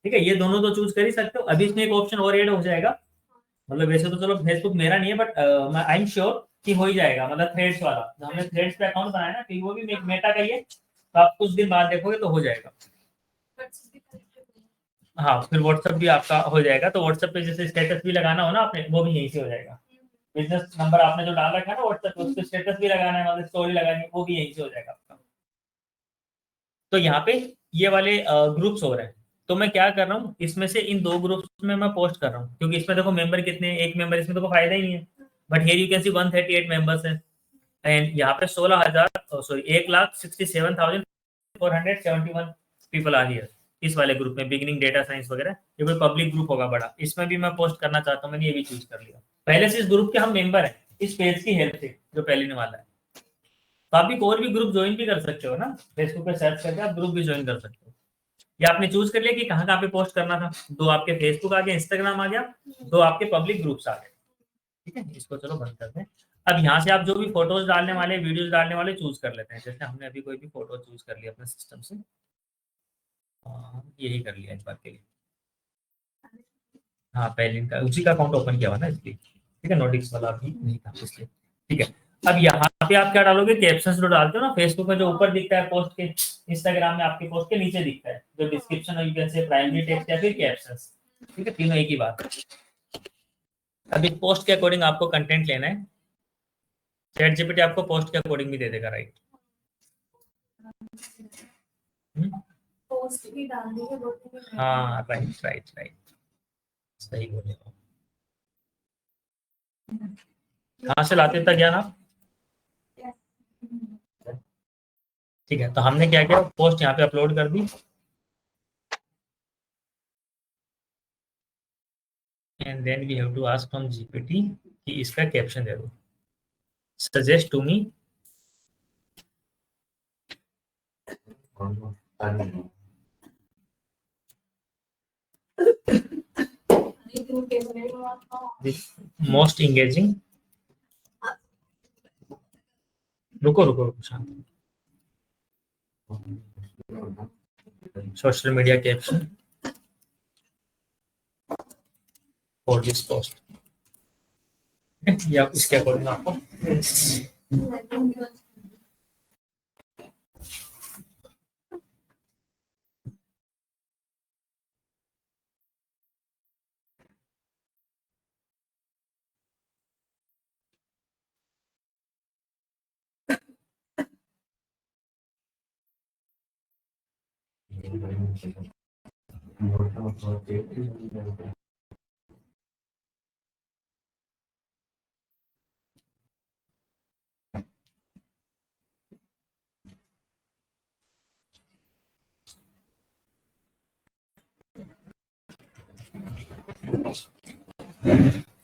Speaker 1: ठीक है, ये दोनों तो चूज कर ही सकते हो। अभी इसमें एक ऑप्शन और ऐड हो जाएगा, मतलब वैसे तो चलो फेसबुक मेरा नहीं है, बट आई एम श्योर कि हो ही जाएगा, मतलब थ्रेड्स वाला जो हमने थ्रेड्स पे अकाउंट बनाया ना, कि वो भी मेटा का ही है, तो आप कुछ दिन बाद देखोगे तो हो जाएगा। हाँ, फिर व्हाट्सएप भी आपका हो जाएगा। तो व्हाट्सएप पे जैसे स्टेटस भी लगाना हो ना आपने, वो भी यहीं से हो जाएगा। बिजनेस नंबर आपने जो डाल रखा है ना व्हाट्सएप पे, उस पे स्टेटस भी लगाना है, मतलब स्टोरी लगानी है, वो भी यहीं से हो जाएगा आपका। तो यहाँ पे ये वाले ग्रुप्स हो रहे हैं। तो मैं क्या कर रहा हूँ, इसमें से इन 2 ग्रुप्स में मैं पोस्ट कर रहा हूँ, क्योंकि इसमें देखो मेंबर कितने हैं, एक मेंबर, इसमें तो कोई फायदा ही नहीं है। But here you can see 138 members है, एंड यहाँ पे 1,67,471 पीपल आ हियर इस वाले ग्रुप में, बिगिनिंग डेटा साइंस वगैरह। ये कोई पब्लिक ग्रुप होगा बड़ा, इसमें भी मैं पोस्ट करना चाहता हूँ, मैंने ये भी चूज कर लिया। पहले से इस ग्रुप के हम मेंबर हैं, इस पेज की हेल्प से जो पहले वाला है। तो आप भी और भी ग्रुप ज्वाइन भी कर सकते हो ना, फेसबुक पे सर्च करके आप ग्रुप भी ज्वाइन कर सकते हो। या आपने चूज कर लिया कि कहाँ पे पोस्ट करना था, 2 आपके फेसबुक आ गया, इंस्टाग्राम आ गया, 2 आपके पब्लिक ग्रुप्स आ गए। ठीक है, इसको चलो बंद करते हैं। अब यहाँ से आप जो भी फोटोज डालने वाले, वीडियोस डालने वाले चूज कर लेते हैं। जैसे हमने अभी कोई भी फोटो चूज कर लिया अपने सिस्टम से, यही कर लिया एक बार के लिए। हाँ, पहले इनका उसी का अकाउंट ओपन किया हुआ ना इसलिए। ठीक है, नोटिक्स वाला भी नहीं था इसलिए। ठीक है, अब यहाँ पे आप क्या डालोगे, कैप्शंस जो डालते हो ना फेसबुक में, जो ऊपर दिखता है पोस्ट के, इंस्टाग्राम में आपके पोस्ट के नीचे दिखता है जो डिस्क्रिप्शन, और you can say primary text या फिर कैप्शंस। ठीक है, तीनों एक ही बात है। अभी पोस्ट के अकॉर्डिंग आपको कंटेंट लेना है, चैट जीपीटी आपको पोस्ट के अकॉर्डिंग भी दे देगा, राइट।
Speaker 5: पोस्ट भी डाल दी है,
Speaker 1: हाँ, राइट राइट राइट, सही बोले हो। कहाँ से लाते था ज्ञान आप? ठीक है, तो हमने क्या किया, पोस्ट यहाँ पे अपलोड कर दी, and then we have to ask from GPT कि इसका कैप्शन दे दो, suggest to me. Most engaging, रुको रुको रुको शांत, social media caption for this post, या इसके अकॉर्डिंग आपको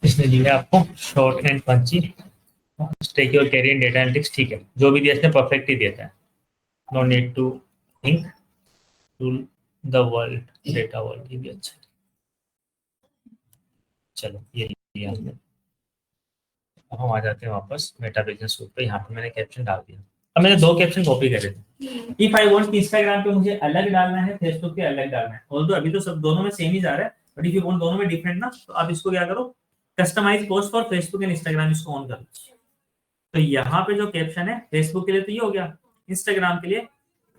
Speaker 1: इसने दिया आपको short and punchy, take your career in data analytics. ठीक है, जो भी दिया इसने परफेक्ट ही देता है, no need to think, rule the world, data world, ये भी अच्छा है। चलो ये लिया हमने। अब हम आ जाते हैं वापस मेटा बिजनेस सूट पे। यहाँ पे मैंने कैप्शन डाल दिया। अब मैंने 2 कैप्शन कॉपी करे थे। इफ आई वांट कि इंस्टाग्राम पे मुझे अलग डालना है, फेसबुक पे अलग डालना है, ऑल्दो अभी तो सब दोनों में सेम ही जा रहा है, बट इफ यू वांट दोनों में डिफरेंट ना, तो आप इसको क्या करो, customise post for Facebook and Instagram, इसको ऑन कर लो। तो यहाँ पे जो कैप्शन है फेसबुक के लिए तो ये हो गया, इंस्टाग्राम के लिए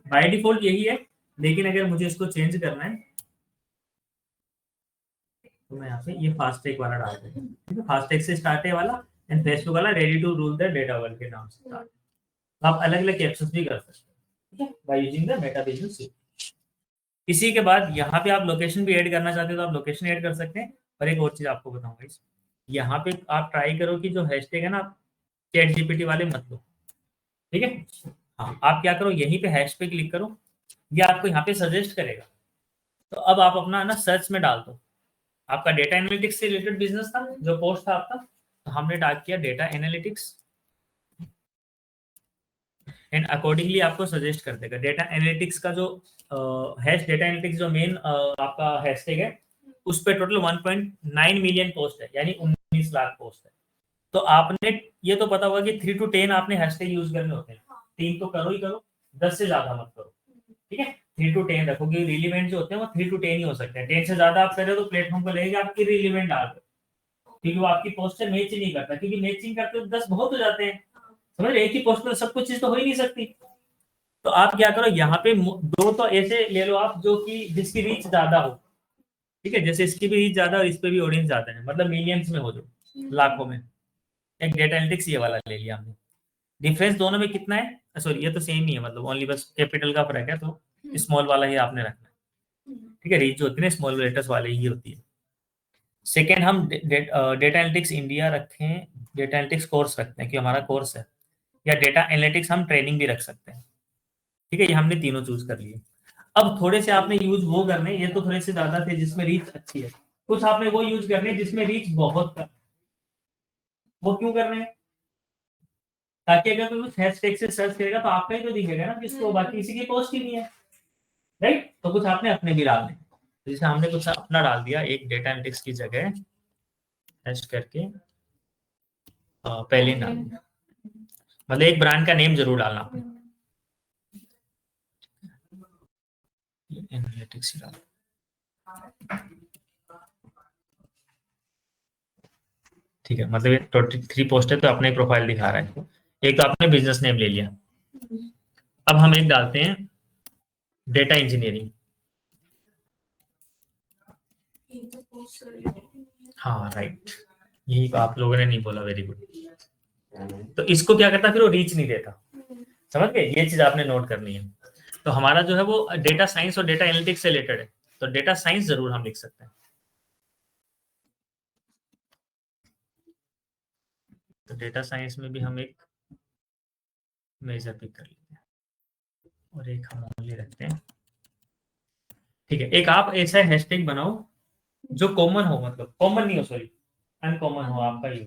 Speaker 1: बाय डिफॉल्ट यही है, लेकिन अगर मुझे इसको चेंज करना है तो मैं यहाँ पे ये फास्ट टैग वाला डाल देता हूँ। ठीक है, फास्ट टैग से स्टार्ट है वाला, एंड फेसबुक वाला ready to rule the data world के नाम से। आप अलग अलग कैप्शंस भी कर सकते हैं by using the Meta business suit. इसी के बाद यहाँ पे आप लोकेशन भी ऐड करना चाहते हो तो आप लोकेशन ऐड कर सकते हैं। और एक और चीज आपको बताऊंगा, इस यहाँ पे आप ट्राई करो कि जो हैशटैग है ना, चैट जीपीटी वाले मत लो। ठीक है, हाँ, आप क्या करो, यहीं पे हैश पे क्लिक करो, ये आपको यहाँ पे सजेस्ट करेगा। तो अब आप अपना ना सर्च में डाल दो, आपका डेटा एनालिटिक्स से रिलेटेड बिजनेस था जो पोस्ट था आपका, तो हमने टाइप किया डेटा एनालिटिक्स, एंड अकॉर्डिंगली आपको सजेस्ट कर देगा। डेटा एनालिटिक्स का जो हैश डेटा एनालिटिक्स जो मेन आपका हैशटैग है, उस पे टोटल 1.9 मिलियन पोस्ट है, यानी 19 लाख पोस्ट है। तो आपने ये तो पता होगा कि 3 to 10 आपने हैशटैग यूज करने होते हैं। 3 तो करो ही करो, 10 से ज्यादा मत करो, ठीक है। 3 to 10 रखो, क्योंकि रिलीवेंट जो होते हैं वो 3 to 10 ही हो सकते हैं। 10 से ज्यादा आप करें तो प्लेटफॉर्म को लगेगा आप इररिलेवेंट डाल रहे हो, क्योंकि वो आपकी पोस्ट से मैच ही नहीं करता, क्योंकि मैचिंग करते तो 10 बहुत हो जाते हैं, समझ रहे। एक ही पोस्ट पर सब कुछ चीज तो हो ही नहीं सकती। तो आप क्या करो, यहाँ पे दो तो ऐसे ले लो आप जो कि जिसकी रीच ज्यादा हो, ठीक है। जैसे इसकी भी रीच ज्यादा और इस पे भी ऑडियंस ज्यादा है, मतलब मिलियंस में हो, जो लाखों में। एक डेटा एनालिटिक्स ये वाला ले लिया हमने। डिफरेंस दोनों में कितना है, सॉरी ये तो सेम ही है, मतलब ओनली बस कैपिटल का फर्क है, तो स्मॉल वाला ही आपने रखना है, ठीक है। रीच जो होती है ना स्मॉल लेटर्स वाले ही होती है। सेकेंड हम डेटा एनालिटिक्स इंडिया रखें, डेटा एनालिटिक्स कोर्स रखते हैं कि हमारा कोर्स है, या डेटा एनालिटिक्स हम ट्रेनिंग भी रख सकते हैं, ठीक है। ये हमने तीनों चूज कर लिए। अब थोड़े से आपने यूज वो करने, ये तो थोड़े से ज्यादा थे जिसमें रीच अच्छी है, कुछ आपने वो यूज करने जिसमें रीच बहुत कम। वो क्यों करने हैं, ताकि अगर कोई हैशटैग से सर्च करेगा तो आपका ही तो दिखेगा ना, जिसको बाकी किसी की पोस्ट ही नहीं है, राइट। तो कुछ आपने अपने भी डालने, जैसे हमने कुछ अपना डाल दिया, एक डेटा एनालिटिक्स की जगह हैश करके पहले नाम, मतलब एक ब्रांड का नेम जरूर डालना आपने, एनालिटिक्स ही डालना, ठीक है। मतलब ये 23 पोस्ट है तो अपने प्रोफाइल दिखा रहा है। एक तो आपने बिजनेस नेम ले लिया। अब हम एक डालते हैं डेटा इंजीनियरिंग। हाँ राइट, यही तो आप लोगों ने नहीं बोला, वेरी गुड। तो इसको क्या करता, फिर वो रीच नहीं देता, समझ गए। ये चीज आपने नोट करनी है। तो हमारा जो है वो डेटा साइंस और डेटा एनालिटिक्स से रिलेटेड है, तो डेटा साइंस जरूर हम लिख सकते हैं। तो डेटा साइंस में भी हम एक मेजर पिक कर लेते हैं और एक हम ओनली रखते हैं, ठीक है। एक आप ऐसा हैशटैग बनाओ जो कॉमन हो, मतलब कॉमन नहीं हो, सॉरी अनकॉमन हो आपका। ये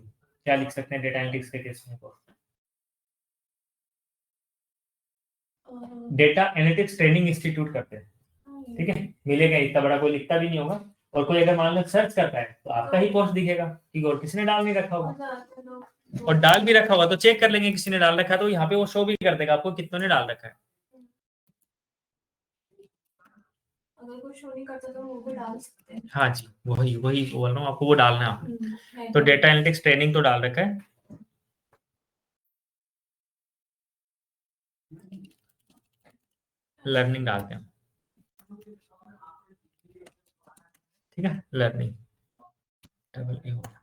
Speaker 1: क्या लिख सकते हैं डेटा एनालिटिक्स के केस में, डेटा एनालिटिक्स ट्रेनिंग इंस्टीट्यूट करते हैं, ठीक है। मिलेगा, इतना बड़ा कोई लिखता भी नहीं होगा। और कोई अगर मान लो सर्च करता है तो आपका ही पोस्ट दिखेगा, ठीक है। और किसी ने डाल नहीं रखा होगा, और डाल भी रखा होगा तो चेक कर लेंगे किसी ने डाल रखा है, तो यहाँ पे वो शो भी कर देगा आपको कितनों ने डाल रखा है।
Speaker 5: अगर कोई शो नहीं करता तो वो भी डाल सकते हैं।
Speaker 1: हाँ जी, वही वही बोल रहा हूँ आपको, वो डालना है आपने। तो डेटा एनालिटिक्स ट्रेनिंग तो डाल रखा है, लर्निंग डालते हैं, ठीक है। लर्निंग डबल ए होगा।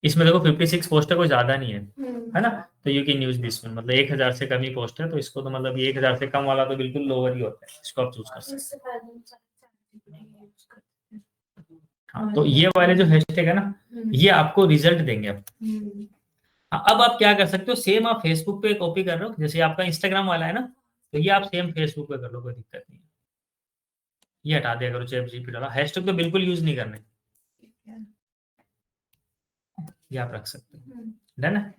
Speaker 1: इसमें देखो 56 पोस्ट है, कोई ज्यादा नहीं है ना। तो you can use this one, मतलब 1000 से कम ही पोस्ट है, तो इसको तो मतलब 1000 से कम वाला तो बिल्कुल लोअर ही होता है, इसको आप चूज कर सकते हैं। हाँ, तो ये वाले जो हैशटैग है ना, ये आपको रिजल्ट देंगे। अब आप क्या कर सकते हो, सेम आप फेसबुक पे कॉपी कर रहे हो, जैसे आपका इंस्टाग्राम वाला है ना, तो ये आप सेम फेसबुक पे कर लो, कोई दिक्कत नहीं है। ये हटा दिया करो, चैट जीपीटी वाला हैशटैग तो बिल्कुल यूज नहीं करने, ये आप रख सकते हो, डन है।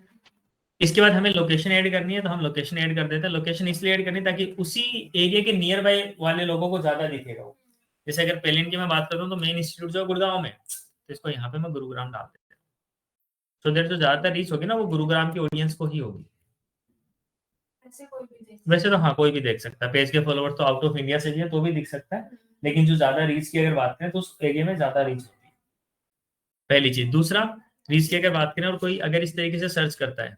Speaker 1: इसके बाद हमें लोकेशन ऐड करनी है, तो हम लोकेशन ऐड कर देते हैं। लोकेशन इसलिए ऐड करनी है ताकि उसी एरिया के नियर बाय वाले लोगों को ज्यादा दिखेगा वो। जैसे अगर पेलिन की मैं बात करूँ तो मेन इंस्टीट्यूट जो है गुड़गांव में, तो इसको यहाँ पे मैं गुरुग्राम डाल देते हैं। तो देर जो ज्यादातर रीच होगी ना वो गुरुग्राम की ऑडियंस को ही होगी। वैसे तो हाँ, कोई भी देख सकता है, पेज के फॉलोअर्स तो आउट ऑफ इंडिया से भी है तो भी दिख सकता है, लेकिन जो ज्यादा रीच की अगर बात करें तो उस एरिया में ज्यादा रीच होती है, पहली चीज। दूसरा, रीच की अगर बात करें और कोई अगर इस तरीके से सर्च करता है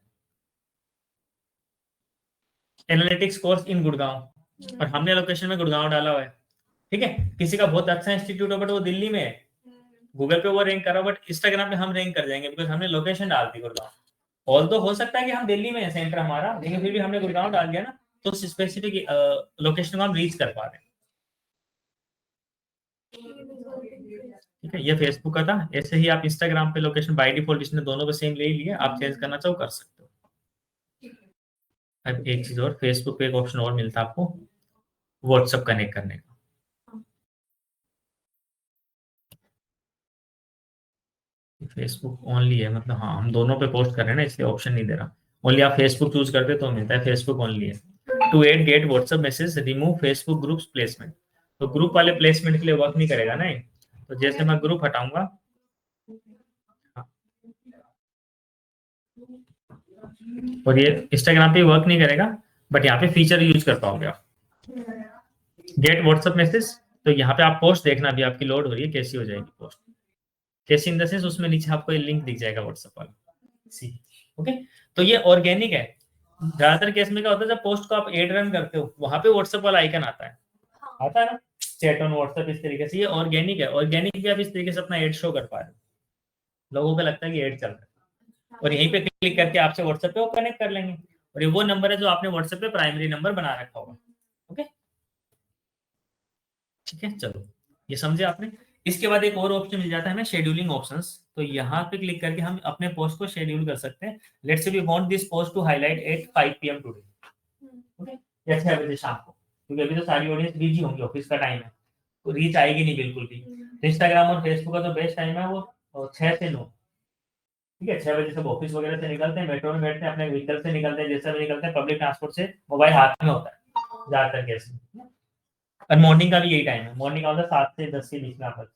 Speaker 1: एनालिटिक्स कोर्स इन गुड़गांव, और हमने लोकेशन में गुड़गांव डाला हुआ है, ठीक है। किसी का बहुत अच्छा इंस्टीट्यूट है बट वो दिल्ली में है, गूगल पे वो रैंक कर रहा है, बट इंस्टाग्राम पे हम रैंक कर जाएंगे बिकॉज हमने लोकेशन डाल दी गुड़गांव। ऑल तो हो सकता है कि हम दिल्ली में है सेंटर हमारा, लेकिन फिर भी हमने गुड़गांव डाल दिया ना, तो स्पेसिफिक लोकेशन को हम रीच कर पा रहे हैं, ठीक है। ये फेसबुक का था। ऐसे ही आप इंस्टाग्राम पे लोकेशन बाय डिफॉल्ट इसने दोनों पे सेम ले ही लिया, आप चेंज करना चाहो कर सकते हो। अब एक चीज और, फेसबुक पे एक ऑप्शन और मिलता है आपको व्हाट्सएप कनेक्ट करने का। फेसबुक ओनली है, मतलब हाँ हम दोनों पे पोस्ट कर रहे हैं ना, इसलिए ऑप्शन नहीं दे रहा। ओनली आप फेसबुक चूज करते तो मिलता है, फेसबुक ओनली है। To add get WhatsApp message remove Facebook groups placement, तो ग्रुप वाले प्लेसमेंट के लिए वर्क नहीं करेगा ना ये। तो जैसे मैं ग्रुप हटाऊंगा, और ये इंस्टाग्राम पे वर्क नहीं करेगा, बट यहाँ पे फीचर यूज कर पाओगे आप, गेट व्हाट्सएप मैसेज। तो यहाँ पे आप पोस्ट देखना भी आपकी लोड हो रही है, कैसी हो जाएगी पोस्ट, कैसी इन द सेंस, उसमें नीचे आपको ये लिंक दिख जाएगा व्हाट्सएप वाला, सी। ओके, तो ये ऑर्गेनिक है। ज्यादातर केस में क्या होता है, जब पोस्ट को आप एड रन करते हो वहां पे व्हाट्सएप वाला आइकन आता है ना, चैट ऑन व्हाट्सएप, इस तरीके से। ये ऑर्गेनिक है, ऑर्गेनिक भी आप इस तरीके से अपना एड शो कर पा रहे हो, लोगों को लगता है कि एड चल रहा है, और यहीं पे क्लिक करके आपसे व्हाट्सएप पे वो कनेक्ट कर लेंगे, और ये वो नंबर है जो आपने व्हाट्सएप पे प्राइमरी नंबर बना रखा होगा। ओके, ठीक है, चलो ये समझे आपने। इसके बाद एक और ऑप्शन मिल जाता है हमें, शेड्यूलिंग ऑप्शंस। तो यहाँ पे क्लिक करके हम अपने पोस्ट को शेड्यूल कर सकते हैं। Let's say we want this post to highlight at 5 PM today, okay, या 6 बजे शाम को, क्योंकि अभी तो सारी ऑडियंस बिजी होंगी, ऑफिस का टाइम है, तो रीच आएगी नहीं बिल्कुल भी। तो इंस्टाग्राम और फेसबुक का जो बेस्ट टाइम है वो 6 से 9, ठीक है। 6 बजे सब ऑफिस वगैरह से निकलते हैं, मेट्रो में बैठते हैं, अपने व्हीकल से निकलते हैं, जैसे भी निकलते हैं, पब्लिक ट्रांसपोर्ट से मोबाइल हाथ में होता है ज्यादातर केस में। और मॉर्निंग का भी यही टाइम है, मॉर्निंग का होता है 7 से 10 के बीच में आप,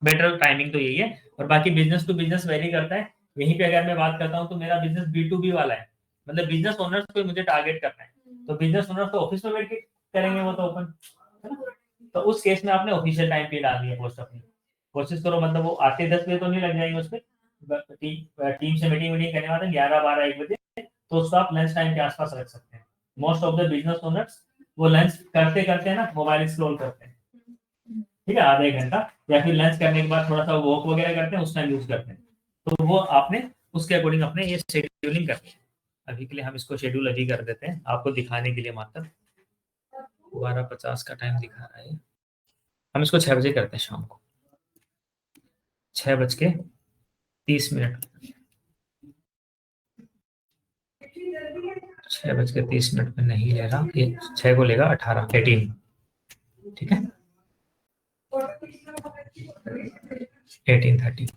Speaker 1: बेटर टाइमिंग तो यही है। और बाकी बिजनेस टू बिजनेस वेरी करता है। यहीं पे अगर मैं बात करता हूँ तो मेरा बिजनेस B2B वाला है, मतलब बिजनेस ओनर्स को मुझे टारगेट करना है, तो बिजनेस ओनर्स तो ऑफिस में बैठ के करेंगे वो तो ओपन, है ना। तो उस केस में आपने ऑफिशियल टाइम पे डालनी है पोस्ट अपनी, कोशिश करो, मतलब वो आते 10 बजे तो नहीं लग जाएंगे उस पर, टीम से मीटिंग करने वाले 11, 12, 1 बजे, तो उसको आप लंच टाइम के आसपास रख सकते हैं। Most of the business owners वो लंच करते करते हैं ना, मोबाइल स्क्रॉल करते हैं, ठीक है, आधा 1 घंटा, या फिर लंच करने के बाद थोड़ा सा वॉक वगैरह करते हैं, उस टाइम यूज करते हैं। तो वो आपने उसके अकॉर्डिंग अपने ये शेड्यूलिंग करते हैं। अभी के लिए हम इसको शेड्यूल अभी कर देते हैं, आपको दिखाने के लिए मात्र। 12:50 का टाइम दिखा रहा है, हम इसको 6 बजे करते हैं शाम को, 6:30। 6:30 में नहीं ले रहा, ये 6 को लेगा 18, 18, ठीक है, 18:30।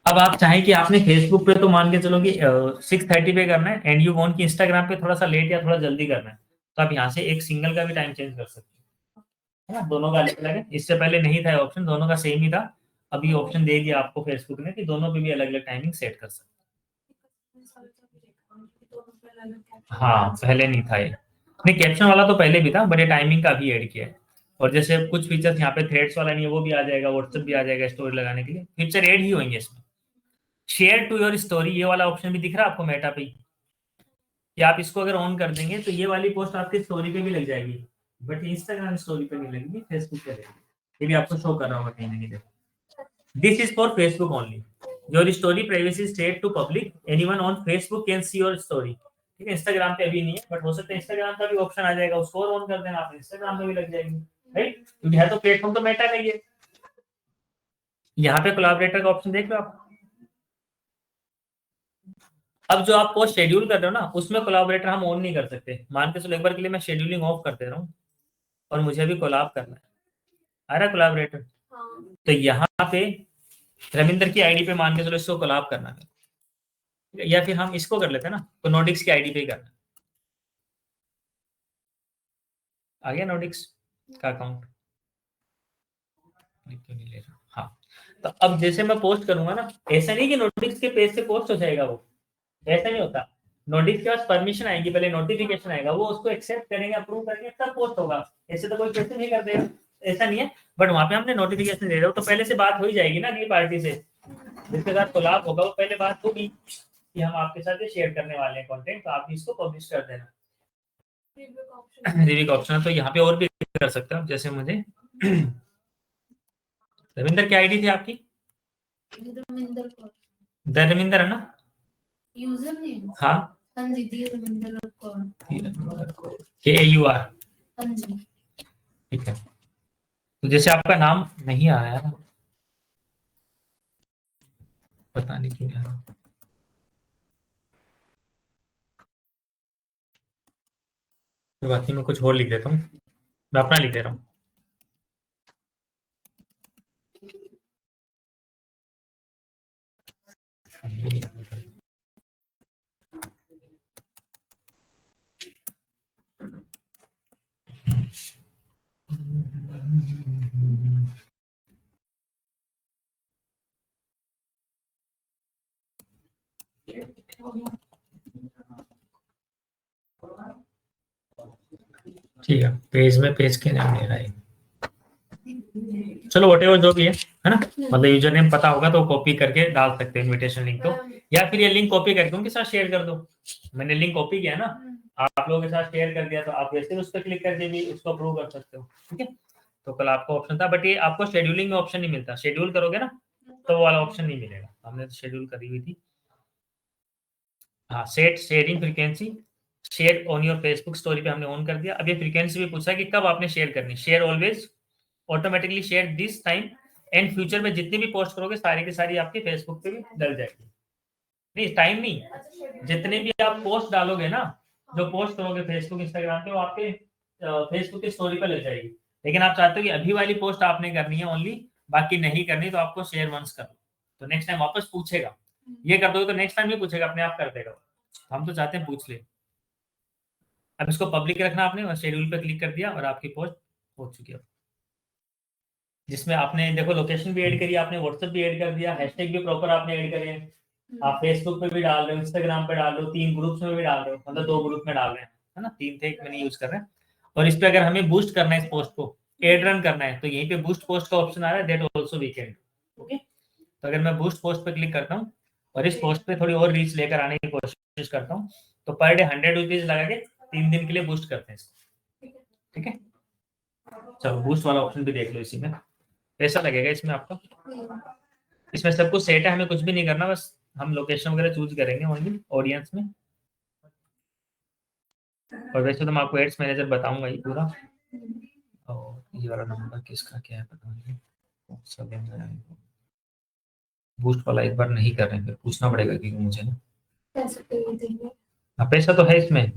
Speaker 1: अब आप चाहें कि आपने फेसबुक पे तो मान के चलो कि 6:30 पे करना है, एंड यू वांट कि इंस्टाग्राम पे थोड़ा सा लेट या थोड़ा जल्दी करना है, तो आप यहाँ से एक सिंगल का भी टाइम चेंज कर सकते हैं, है ना। दोनों का अलग अलग है, इससे पहले नहीं था ऑप्शन, दोनों का सेम ही था। अभी ऑप्शन दे दिया आपको फेसबुक ने कि दोनों पे भी अलग अलग टाइमिंग सेट कर सकते हैं। हाँ, पहले नहीं था ये, नहीं, कैप्शन वाला तो पहले भी था, बट ये टाइमिंग का भी ऐड किया है। और जैसे कुछ फीचर्स यहाँ पे थ्रेड्स वाला नहीं है, वो भी आ जाएगा, व्हाट्सएप भी आ जाएगा स्टोरी लगाने के लिए, फीचर ऐड ही होंगे इसमें। शेयर टू योर स्टोरी, ये वाला ऑप्शन भी दिख रहा है आपको मेटा पे, कि आप इसको अगर ऑन कर देंगे तो ये वाली पोस्ट आपकी स्टोरी पे भी लग जाएगी, बट इंस्टाग्राम स्टोरी पे नहीं लगेगी, फेसबुक पे लगेगी। ये भी आपको शो कर रहा होगा कहीं ना कहीं, देखो, this is for Facebook only, your story privacy state to public, anyone on Facebook can see your story, ठीक है। इंस्टाग्राम पे अभी नहीं है, बट हो सकता है इंस्टाग्राम का भी ऑप्शन आ जाएगा, उसको ऑन कर देना, आप इंस्टाग्राम पे भी लग जाएगी, राइट, क्योंकि है तो प्लेटफॉर्म तो मेटा का ही है। यहाँ पे कोलैबोरेटर का ऑप्शन देख लो आप। अब जो आप पोस्ट शेड्यूल कर रहे हो ना, उसमें कोलैबोरेटर हम ऑन नहीं कर सकते। मान के चलो एक बार के लिए मैं शेड्यूलिंग ऑफ कर दे रहा हूँ और मुझे अभी कोलैब करना है, आ रहा है कोलैबोरेटर, तो यहाँ पे रविंदर की आईडी पे मान के चलो इसको कोलैब करना है, या फिर हम इसको कर लेते हैं ना, तो नोडिक्स की आईडी पे ही करना, आ गया नोडिक्स का अकाउंट, क्यों नहीं ले रहा, हाँ। तो अब जैसे मैं पोस्ट करूंगा ना, ऐसा नहीं कि नोटिक्स के पेज से पोस्ट हो जाएगा, वो ऐसा नहीं होता। नोटिक्स के पास परमिशन आएगी, पहले नोटिफिकेशन आएगा, वो उसको एक्सेप्ट करेंगे, अप्रूव करेंगे, तब पोस्ट होगा। ऐसे तो कोई कैसे नहीं कर देगा, ऐसा नहीं है। बट वहां पे हमने नोटिफिकेशन दे रहे हो, तो पहले से बात हो ही जाएगी ना अगली पार्टी से, जिसके साथ कोलैब होगा, वो पहले बात होगी कि हम आपके साथ शेयर करने वाले हैं कंटेंट, तो आप इसको पब्लिश कर देना। रिव्यू का ऑप्शन है, तो यहाँ पे और भी कर सकते हो, जैसे मुझे रविंदर की आईडी थी आपकी, धर्मिंदर है ना,
Speaker 2: यूजर नेम,
Speaker 1: हाँ,
Speaker 2: हाँ जी, धीरेंद्र कौर,
Speaker 1: KAUR,
Speaker 2: हाँ जी।
Speaker 1: ठीक है। तो जैसे आपका नाम नहीं आ रहा है, पता नहीं क्यों आ रहा है। कोई बात नहीं, मैं कुछ और लिख देता हूँ, मैं अपना लिख दे रहा हूँ। ठीक है, पेज में पेज के नाम ले रहा है। चलो वटेवर जो भी है ना, मतलब यूजर नेम पता होगा तो कॉपी करके डाल सकते हैं इनविटेशन लिंक को, या फिर ये लिंक कॉपी करके उनके साथ शेयर कर दो। मैंने लिंक कॉपी किया ना, आप लोगों के साथ शेयर कर दिया, तो आप वैसे उस पर क्लिक करके भी उसको अप्रूव कर सकते हो। ठीक है, तो कल आपको ऑप्शन था, बट ये आपको शेड्यूलिंग में ऑप्शन नहीं मिलता। शेड्यूल करोगे ना तो वो वाला ऑप्शन नहीं मिलेगा, हमने तो शेड्यूल करी हुई थी। हाँ, set sharing frequency, share on your Facebook story पे हमने ऑन कर दिया। अब ये फ्रीक्वेंसी भी पूछा कि कब आपने शेयर करनी। Share always, automatically share this time and future में जितनी भी पोस्ट करोगे सारी की सारी आपके फेसबुक पे भी डल जाएगी। नहीं, टाइम नहीं, जितने भी आप पोस्ट डालोगे ना, जो पोस्ट करोगे फेसबुक इंस्टाग्राम पे, वो आपके फेसबुक की स्टोरी पे लग जाएगी। लेकिन आप चाहते हो कि अभी वाली पोस्ट आपने करनी है ओनली, बाकी नहीं करनी, तो आपको शेयर वंस कर लो, तो नेक्स्ट टाइम वापस पूछेगा। ये कर दोगे तो नेक्स्ट टाइम भी पूछेगा, अपने आप कर देगा। हम तो चाहते हैं पूछ ले। अब इसको पब्लिक रखना आपने, और शेड्यूल पे क्लिक कर दिया और आपकी पोस्ट हो चुकी है, जिसमें आपने देखो लोकेशन भी ऐड करी, आपने व्हाट्सएप भी ऐड कर दिया, हैशटैग भी प्रॉपर आपने ऐड करे हैं। आप फेसबुक पे भी डाल रहे हो, इंस्टाग्राम पे डाल रहे हो, 3 ग्रुप्स में भी डाल रहे हो, मतलब 2 ग्रुप में डाल रहे हैं, है ना, 3 थे, एक में नहीं यूज कर रहे हैं। और इस पे अगर हमें बूस्ट करना है इस पोस्ट को, एड रन करना है, तो यहीं पे बूस्ट पोस्ट का ऑप्शन आ रहा है, that also we can. Okay, तो अगर मैं बूस्ट पोस्ट पे क्लिक करता हूँ और इस पोस्ट पे थोड़ी और रीच लेकर आने की कोशिश करता हूँ, तो पर डे 100 रुपीज लगा के 3 दिन के लिए बूस्ट करते हैं इसको। ठीक है, चलो बूस्ट वाला ऑप्शन भी देख लो। इसी में पैसा लगेगा इसमें आपका, इसमें सब कुछ सेट है, हमें कुछ भी नहीं करना, बस हम लोकेशन वगैरह चूज करेंगे ओनली ऑडियंस में। और वैसे तो मैं आपको एड्स मैनेजर बताऊंगा ही पूरा। और ये वाला नंबर किसका क्या है पता नहीं, बूस्ट वाला एक बार नहीं कर रहे हैं, फिर पूछना पड़ेगा क्योंकि मुझे ना पैसा तो है इसमें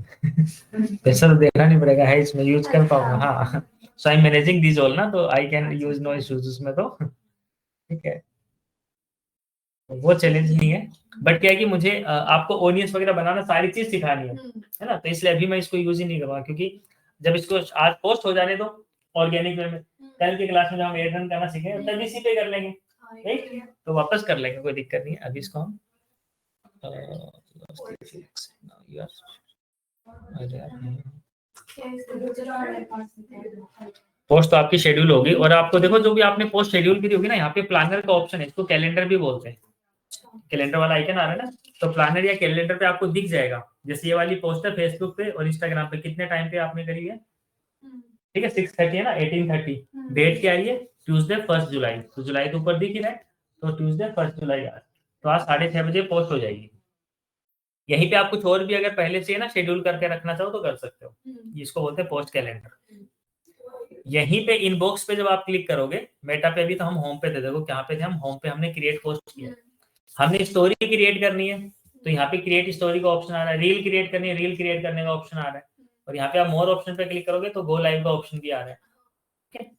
Speaker 1: पैसा तो देखना नहीं पड़ेगा, है इसमें, यूज कर पाऊंगा। हाँ, so I am managing this all ना, तो I can use, no issues उसमें तो। ठीक है, वो चैलेंज नहीं है, बट क्या है कि मुझे आपको ऑडियंस वगैरह बनाना सारी चीज सिखानी है ना, तो इसलिए अभी मैं इसको यूज ही नहीं करूँगा, क्योंकि जब इसको आज पोस्ट हो जाने दो ऑर्गेनिक वे में, कल की क्लास में जब हम एड रन करना सीखेंगे तब इसी पे कर लेंगे, राइट, तो वापस कर लेंगे, कोई दिक्कत नहीं है। अभी इसको हम पोस्ट तो आपकी शेड्यूल होगी, और आपको देखो जो भी आपने पोस्ट शेड्यूल करी होगी ना, यहाँ पे प्लानर का ऑप्शन है, इसको कैलेंडर भी बोलते हैं, कैलेंडर वाला आइकन आ रहा है ना, तो प्लानर या कैलेंडर पे आपको दिख जाएगा। जैसे ये वाली पोस्ट है फेसबुक पे और इंस्टाग्राम पे, कितने टाइम पे आपने करी है, ठीक है, 6:30 है ना, 18:30 डेट क्या आ रही है, ट्यूसडे 1 जुलाई, तो जुलाई के ऊपर दिख रहा है, तो ट्यूसडे 1 जुलाई आज, तो आज 6:30 बजे पोस्ट हो जाएगी। यहीं पे आप कुछ और भी अगर पहले से ना शेड्यूल करके रखना चाहो तो कर सकते हो, इसको बोलते हैं पोस्ट कैलेंडर। यहीं पे इनबॉक्स पे जब आप क्लिक करोगे, मेटा पे भी, तो हम होम पे दे, देखो कहाँ पे थे हम, होम पे हमने क्रिएट पोस्ट किया, हमने स्टोरी क्रिएट करनी है, तो यहाँ पे क्रिएट स्टोरी का ऑप्शन आ रहा है, रील क्रिएट करनी है, रील क्रिएट करने का ऑप्शन आ रहा है, और यहाँ पे आप मोर ऑप्शन पे क्लिक करोगे तो गो लाइव का ऑप्शन भी आ रहा है। ठीक है,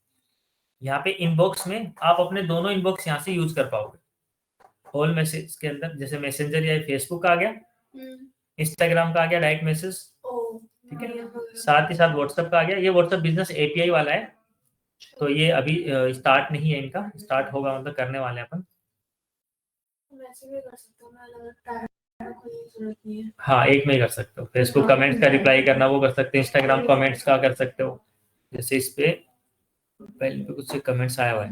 Speaker 1: यहाँ पे इनबॉक्स में आप अपने दोनों इनबॉक्स यहाँ से यूज कर पाओगे, ऑल मैसेज के अंदर, जैसे मैसेंजर या फेसबुक का आ गया, इंस्टाग्राम का आ गया डायरेक्ट मैसेज, ठीक है, साथ ही साथ व्हाट्सएप का आ गया। ये व्हाट्सएप बिजनेस एपीआई वाला है, तो ये अभी स्टार्ट नहीं है, इनका स्टार्ट होगा, मतलब करने वाले हैं अपन। हाँ, एक में ही कर सकते हो, फेसबुक कमेंट्स का रिप्लाई करना वो कर सकते हो, इंस्टाग्राम कमेंट्स का कर सकते हो, जैसे इस पे पहले पे कुछ कमेंट्स आया हुआ है,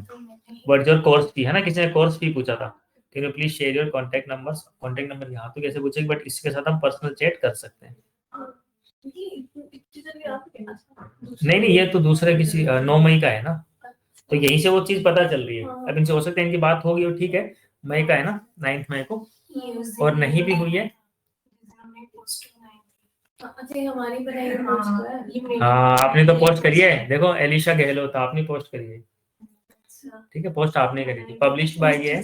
Speaker 1: व्हाट योर कोर्स फी, है ना, किसी ने कोर्स फी पूछा था, can you please share your contact numbers, contact number यहाँ पे कैसे पूछेगी, बट इसके साथ हम पर्सनल चैट कर सकते हैं। नहीं, ये तो दूसरे किसी 9 मई का है ना, तो यहीं से वो चीज पता चल रही है। अब इनसे हो सकता है इनकी बात होगी, और ठीक है, मई का है ना, 9 मई को, और नहीं भी हुई है, हाँ आपने तो पोस्ट करी है, देखो एलिशा गहलोत आपने पोस्ट करी है, ठीक है, पोस्ट आपने करी थी, पब्लिश्ड बाय ये है,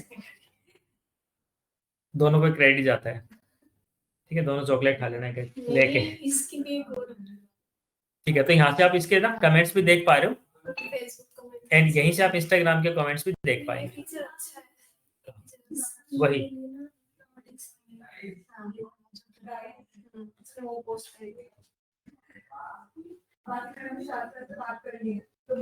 Speaker 1: दोनों को क्रेडिट जाता है, ठीक है, दोनों चॉकलेट खा लेना लेके, ठीक है, तो यहाँ से आप इसके ना कमेंट्स भी देख पा रहे हो, एंड यहीं से आप इंस्टाग्राम के कमेंट्स भी देख पाएंगे, वही
Speaker 6: ये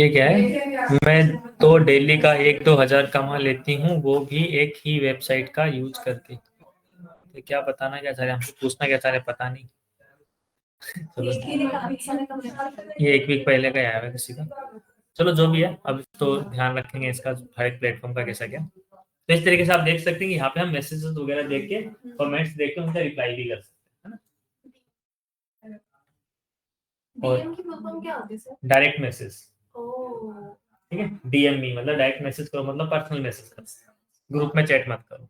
Speaker 6: क्या है, मैं तो डेली का 1-2 हज़ार कमा लेती हूँ, वो भी एक ही वेबसाइट का यूज करके। तो क्या बताना क्या चाह रहे हैं, हमसे पूछना क्या चाह रहे हैं, पता नहीं। चलो, ये 1 वीक पहले का आया है किसी का। चलो जो भी है, अब तो ध्यान रखेंगे इसका हर एक प्लेटफॉर्म का कैसा क्या। तो इस तरीके से आप देख सकते हैं कि यहाँ पे हम मैसेजेस वगैरह देख के, कमेंट्स देख के उनका रिप्लाई भी कर सकते हैं, है ना। और
Speaker 5: डीएम की फुल फॉर्म क्या होती है सर?
Speaker 6: डायरेक्ट मैसेज,
Speaker 5: ओह,
Speaker 6: ठीक है। डीएमई मतलब डायरेक्ट मैसेज करो, मतलब पर्सनल मैसेज करो, ग्रुप में चैट मत करो।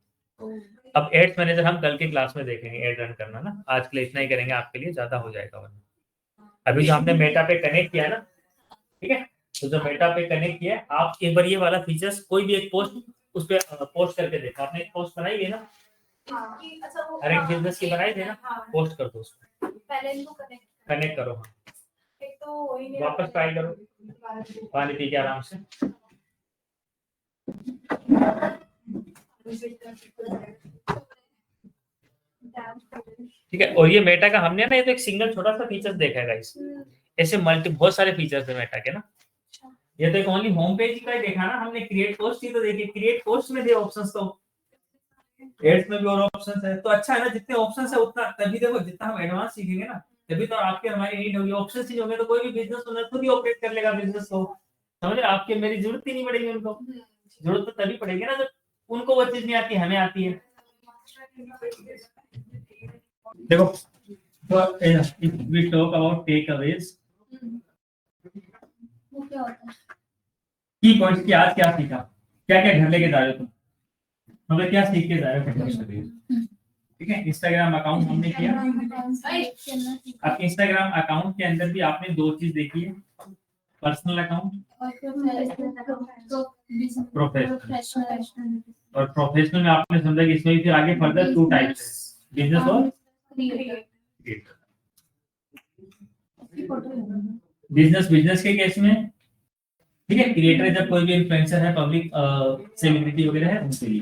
Speaker 6: अब एड्स मैनेजर हम कल की क्लास में देखेंगे, एड रन करना ना। आज के लिए इतना ही करेंगे, आपके लिए ज्यादा हो जाएगा वरना। अभी जो हमने मेटा पे कनेक्ट किया ना, ठीक है, तो जो मेटा पे कनेक्ट किया है, आप एक बार ये वाला फीचर्स कोई भी एक पोस्ट उस पर पोस्ट करके देखो। आपने एक पोस्ट बनाई है ना,
Speaker 5: अच्छा वो
Speaker 6: हर एक बिजनेस की बनाई थी ना, पोस्ट कर दो उसको,
Speaker 5: पहले इनको
Speaker 6: कनेक्ट करो। हाँ,
Speaker 5: एक तो वही नहीं
Speaker 6: वापस ट्राई करो, पानी पी के आराम से। ठीक है। और ये मेटा का हमने ना, ये तो एक सिंगल छोटा सा फीचर देखा है गाइस, ऐसे बहुत सारे फीचर्स है मेटा के ना। ये तो एक ओनली होम पेज का ही देखा ना हमने, क्रिएट पोस्ट ही तो देखी, क्रिएट पोस्ट में थे ऑप्शंस, तो एड्स में भी और ऑप्शंस है। तो अच्छा है ना, जितने ऑप्शंस है उतना, तभी देखो जितना हम एडवांस सीखेंगे ना, तभी तो आपके हमारी नीड होगी। ऑप्शन चेंज होंगे तो कोई भी बिजनेस ओनर खुद ही ऑपरेट कर लेगा बिजनेस को, समझ रहे, आपके मेरी जरूरत ही नहीं पड़ेगी उनको। जरूरत तो तभी पड़ेगी ना जब उनको वो चीज नहीं आती, हमें आती है। देखो, तो if we talk about takeaways,
Speaker 2: वो क्या होता है?
Speaker 6: की पॉइंट्स की आज क्या सीखा, क्या क्या घर लेके जा रहे हो तुम, मतलब क्या सीख के जा रहे हो। ठीक है, इंस्टाग्राम अकाउंट हमने किया। अब इंस्टाग्राम अकाउंट के अंदर भी आपने 2 चीज देखी है, पर्सनल अकाउंट और प्रोफेशनल में आपने समझा कि इसमें भी फिर आगे फर्दर 2 टाइप्स, बिजनेस और क्रिएटर। बिजनेस के केस में, ठीक है, क्रिएटर जब कोई भी इन्फ्लुएंसर है, पब्लिक सेलिब्रिटी वगैरह है, उनके लिए।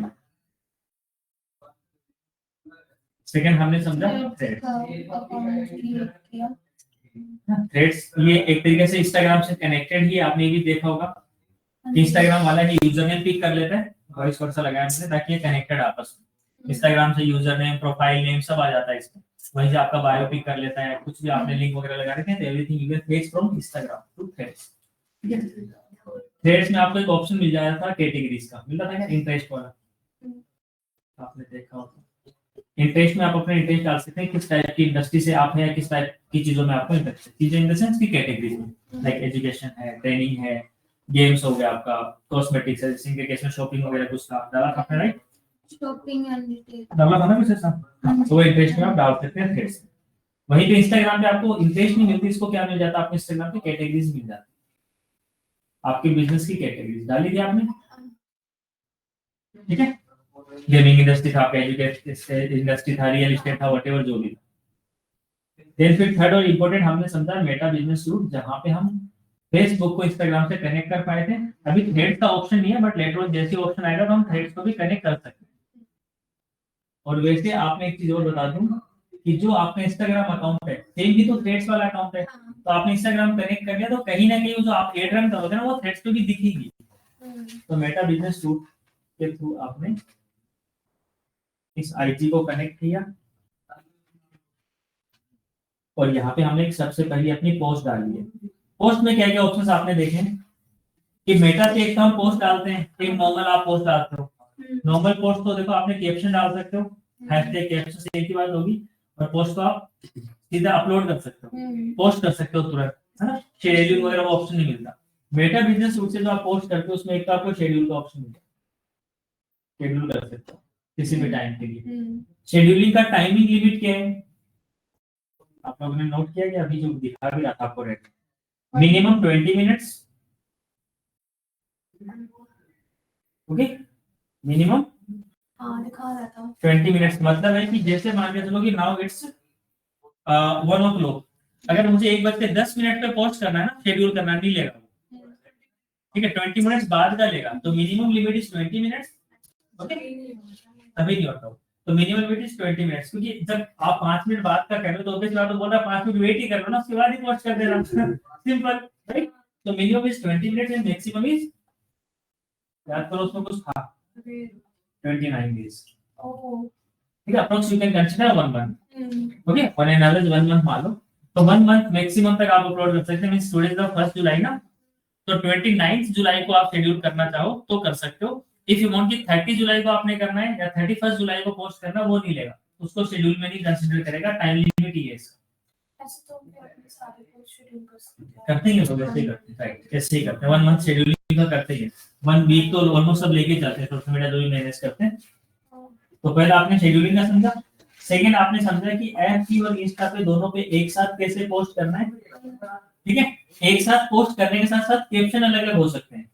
Speaker 6: सेकंड हमने समझा थ्रेड्स, ये एक तरीके से इंस्टाग्राम से कनेक्टेड ही, आपने ये भी देखा होगा। इंस्टाग्राम वाला ही यूजर नेम पिक कर लेता है, वॉइस वर्सा लगाया हमने, ताकि ये कनेक्टेड आपस में। इंस्टाग्राम से यूजर नेम, प्रोफाइल नेम सब आ जाता है इसमें, वहीं से आपका बायो पिक कर लेता है, कुछ भी आपने लिंक वगैरह लगा रखे हैं, everything you can fetch from Instagram to Threads. Threads में आपको एक ऑप्शन मिल जाता था कैटेगरीज का, मिलता था क्या, इंटरेस्ट वाला, आपने देखा होगा। इंटरेस्ट में आप अपने इंटरेस्ट डाल सकते हैं, किस टाइप की इंडस्ट्री से आप हैं या किस टाइप की चीजों में आपको इंटरेस्ट है। चीजें इन द सेंस की कैटेगरीज में, लाइक एजुकेशन है, ट्रेनिंग है, गेम्स हो गया आपका, कॉस्मेटिक्स है, जिसके केस में शॉपिंग वगैरह कुछ था, डाला था आपने, राइट,
Speaker 2: शॉपिंग एंड रिटेल
Speaker 6: डाला था ना कुछ ऐसा। तो वो इंटरेस्ट में आप डाल सकते हैं थ्रेड्स। वहीं पे इंस्टाग्राम पे आपको इंटरेस्ट नहीं मिलती, इसको क्या मिल जाता है, आपको इंस्टाग्राम पे कैटेगरीज मिल जाती है, आपके बिजनेस की कैटेगरीज डाली थी आपने, ठीक है। गेमिंग इंडस्ट्री था, आपका एजुकेशन इंडस्ट्री था, रियल एस्टेट था, व्हाटएवर जो भी था। देन फिर थर्ड और इंपॉर्टेंट हमने समझा मेटा बिजनेस सूट, जहां पे हम फेसबुक को इंस्टाग्राम से कनेक्ट कर पाए थे। अभी थ्रेड्स का ऑप्शन नहीं है, बट लेटर ऑन जैसे ऑप्शन आएगा तो हम थ्रेड्स को भी कनेक्ट कर सकते हैं। और वैसे आपने एक चीज और बता दूं कि जो आपका इंस्टाग्राम अकाउंट है, सेम भी तो थ्रेड्स वाला अकाउंट है, तो आपने इंस्टाग्राम कनेक्ट कर लिया तो कहीं ना कहीं वो जो आप एड रन करोगे ना, वो थ्रेड्स पे भी दिखेगी। तो मेटा बिजनेस सूट के थ्रू आपने इस आईजी को कनेक्ट किया, और यहाँ पे हमने सबसे पहले अपनी पोस्ट डाली है। पोस्ट में क्या क्या ऑप्शंस आपने देखे हैं कि मेटा से एक तो हम पोस्ट डालते हैं, एक नॉर्मल आप पोस्ट डालते हो। नॉर्मल पोस्ट तो देखो आपने कैप्शन डाल सकते हो, हैशटैग कैप्शन से एक ही बात होगी, और पोस्ट को आप सीधा अपलोड कर सकते हो, पोस्ट कर सकते हो तुरंत, है ना। शेड्यूलिंग वगैरह वो ऑप्शन नहीं मिलता। मेटा बिजनेस सूट से जो आप पोस्ट करते हो उसमें एक तो आपको शेड्यूल का ऑप्शन मिलता है, शेड्यूल कर सकते हो किसी भी टाइम के लिए। शेड्यूलिंग का टाइमिंग लिमिट क्या है, आप लोगों ने नोट किया कि अभी जो दिखा भी रहा था आपको rate, minimum 20 minutes, okay, minimum
Speaker 5: दिखा रहा था
Speaker 6: 20 मिनट्स। मतलब है कि जैसे मान के चलो कि नाउ इट्स 1 o'clock, अगर मुझे 1:10 पे पोस्ट करना है ना, शेड्यूल करना नहीं लेगा,
Speaker 1: ठीक है 20 मिनट्स बाद का लेगा, तो minimum limit is 20 minutes. Okay अभी नहीं होता, तो मिनिमम लिमिट इज 20 मिनट्स, क्योंकि जब आप 5 मिनट बाद का कर रहे हो तो ऑब्वियसली आप तो बोल रहा है 5 मिनट वेट ही कर लो ना, उसके बाद ही पोस्ट कर देना सिंपल राइट। तो minimum is 20 minutes and maximum is, याद करो उसमें कुछ था 29 डेज। ठीक है approx you can consider 1 month. Okay on an average 1 month मान लो, तो 1 मंथ मैक्सिमम तक आप अपलोड कर सकते हैं। मींस टुडे इज द 1 जुलाई ना, तो 29 जुलाई को आप शेड्यूल करना चाहो तो कर सकते हो। इफ यू वांट कि 30 जुलाई को आपने करना है या 31 जुलाई को पोस्ट करना, वो नहीं लेगा, उसको शेड्यूल में नहीं कंसीडर करेगा, टाइम लिमिट ही है इसका।
Speaker 5: ऐसे तो हम अपने सारे को शेड्यूल कर सकते हैं।
Speaker 1: करते ही लोग ऐसे ही करते हैं राइट, ऐसे ही करते हैं 1 मंथ शेड्यूलिंग का करते ही 1 वीक तो ऑलमोस्ट सब लेके जाते हैं, सोशल मीडिया जो भी मैनेज करते हैं। तो पहले आपने शेड्यूलिंग का समझा, सेकंड आपने समझा कि ऐप की और इंस्टा पे दोनों पे एक साथ कैसे पोस्ट करना है। ठीक है एक साथ पोस्ट करने के साथ साथ कैप्शन अलग अलग हो सकते हैं,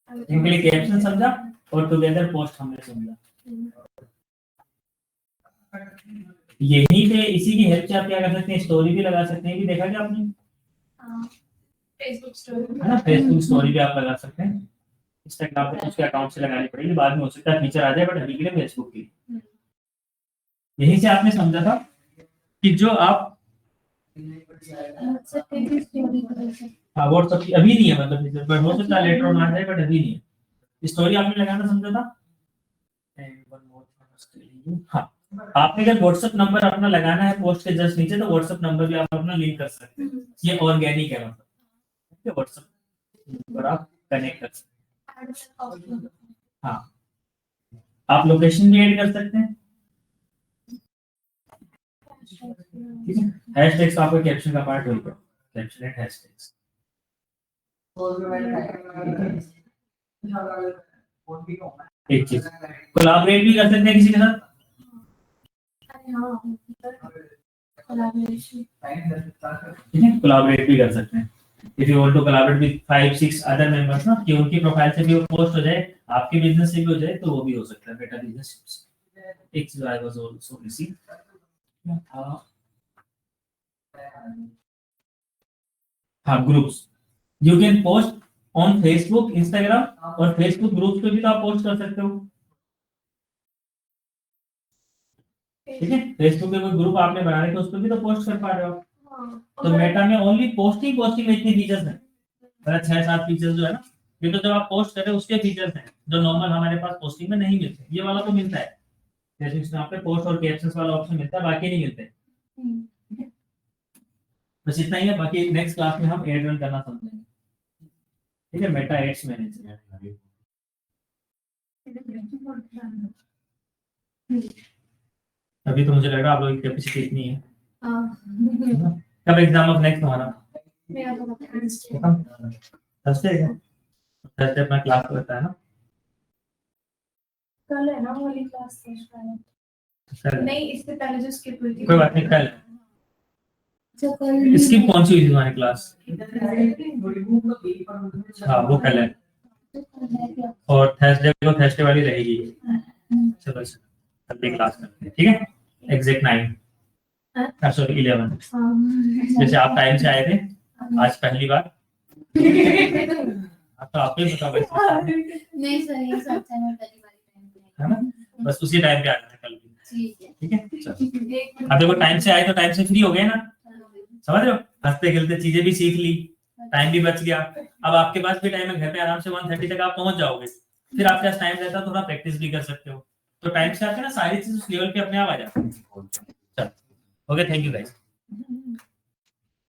Speaker 1: इनके लिए कैप्शन समझा और टुगेदर पोस्ट हमने समझा। यही पे इसी की हेल्प से आप क्या कर सकते हैं, स्टोरी भी लगा सकते हैं, भी देखा क्या आपने
Speaker 5: फेसबुक स्टोरी
Speaker 1: है ना, फेसबुक स्टोरी भी आप लगा सकते हैं। इंस्टाग्राम पे उसके अकाउंट से लगानी पड़ेगी, बाद में हो सकता है फीचर आ जाए, बट अभी के लिए फेसबुक की। यही से आपने समझा था कि जो आप हाँ व्हाट्सएप की अभी नहीं है, मतलब फीचर पर हो सकता है लेटर ऑन आ जाए, बट अभी नहीं है। स्टोरी आपने लगाना समझा था। हाँ आपने अगर व्हाट्सएप नंबर अपना लगाना है पोस्ट के जस्ट नीचे, तो व्हाट्सएप नंबर भी आप अपना लिंक कर सकते हैं, ये ऑर्गेनिक है मतलब व्हाट्सएप नंबर आप कनेक्ट कर सकते हैं। हाँ आप लोकेशन भी ऐड कर सकते हैं। ठीक है हैशटैग्स आपका कैप्शन का पार्ट होगा, कैप्शन एंड हैशटैग्स। एक चीज कोलैबोरेट भी कर सकते हैं किसी के साथ। ठीक है कोलैबोरेट भी कर सकते हैं। If you want to collaborate with 5-6 other members ना, कि उनकी प्रोफाइल से भी वो पोस्ट हो जाए, आपके बिजनेस से भी हो जाए, तो वो भी हो सकता है बेटा बिजनेस। एक चीज आई वाज आल्सो मिसिंग हाँ groups, you can post on Facebook Instagram, और फेसबुक ग्रुप्स पे भी तो आप पोस्ट कर सकते हो। ठीक है फेसबुक पे कोई ग्रुप आपने बना रखा है, उस पर भी तो पोस्ट कर पा रहे हो। तो मेटा में ओनली पोस्टिंग में इतने फीचर्स हैं, मतलब 6-7 फीचर्स जो है ना, ये तो जब आप पोस्ट कर रहे हो उसके फीचर्स हैं जो नॉर्मल हमारे पास पोस्टिंग में नहीं मिलते। ये वाला तो मिलता है, जैसे इसमें आपको पोस्ट और कैप्शंस वाला ऑप्शन मिलता है, बाकी नहीं मिलते। बस इतना ही है, बाकी नेक्स्ट क्लास में हम एड रन करना समझेंगे। ठीक है मेटा एड्स मैनेजर। अभी तो मुझे लग रहा है आप लोगों की कैपेसिटी इतनी है। कब एग्जाम ऑफ नेक्स्ट हमारा थर्सडे है, थर्सडे अपना क्लास होता है ना,
Speaker 5: कल है ना वाली क्लास नहीं, इससे पहले जो स्किप हुई थी।
Speaker 1: कोई बात नहीं कल इसकी कौन सी हुई थी हमारी क्लास। हाँ वो कल है, और थर्सडे को थर्सडे वाली रहेगी। चलो कल भी क्लास करते हैं। ठीक है एग्जैक्ट 9 सॉरी 11 जैसे आप टाइम से आए थे आज पहली बार। अब तो आपको ही बता
Speaker 2: नहीं सर ये सब चैनल पहली बार टाइम पे
Speaker 1: है ना, बस उसी टाइम पे आ जाना कल भी।
Speaker 2: ठीक है
Speaker 1: ठीक है चलो अब देखो टाइम से आए तो टाइम से फ्री हो गए ना, समझ रहे हो, हंसते खेलते चीजें भी सीख ली, टाइम भी बच गया। अब आपके पास भी टाइम है, घर पे आराम से 1:30 तक आप पहुंच जाओगे, फिर आपके पास टाइम रहता है थोड़ा प्रैक्टिस भी कर सकते हो। तो टाइम से आके ना सारी चीज उस लेवल पे अपने आप आ जाती है। चलो ओके थैंक यू गाइस।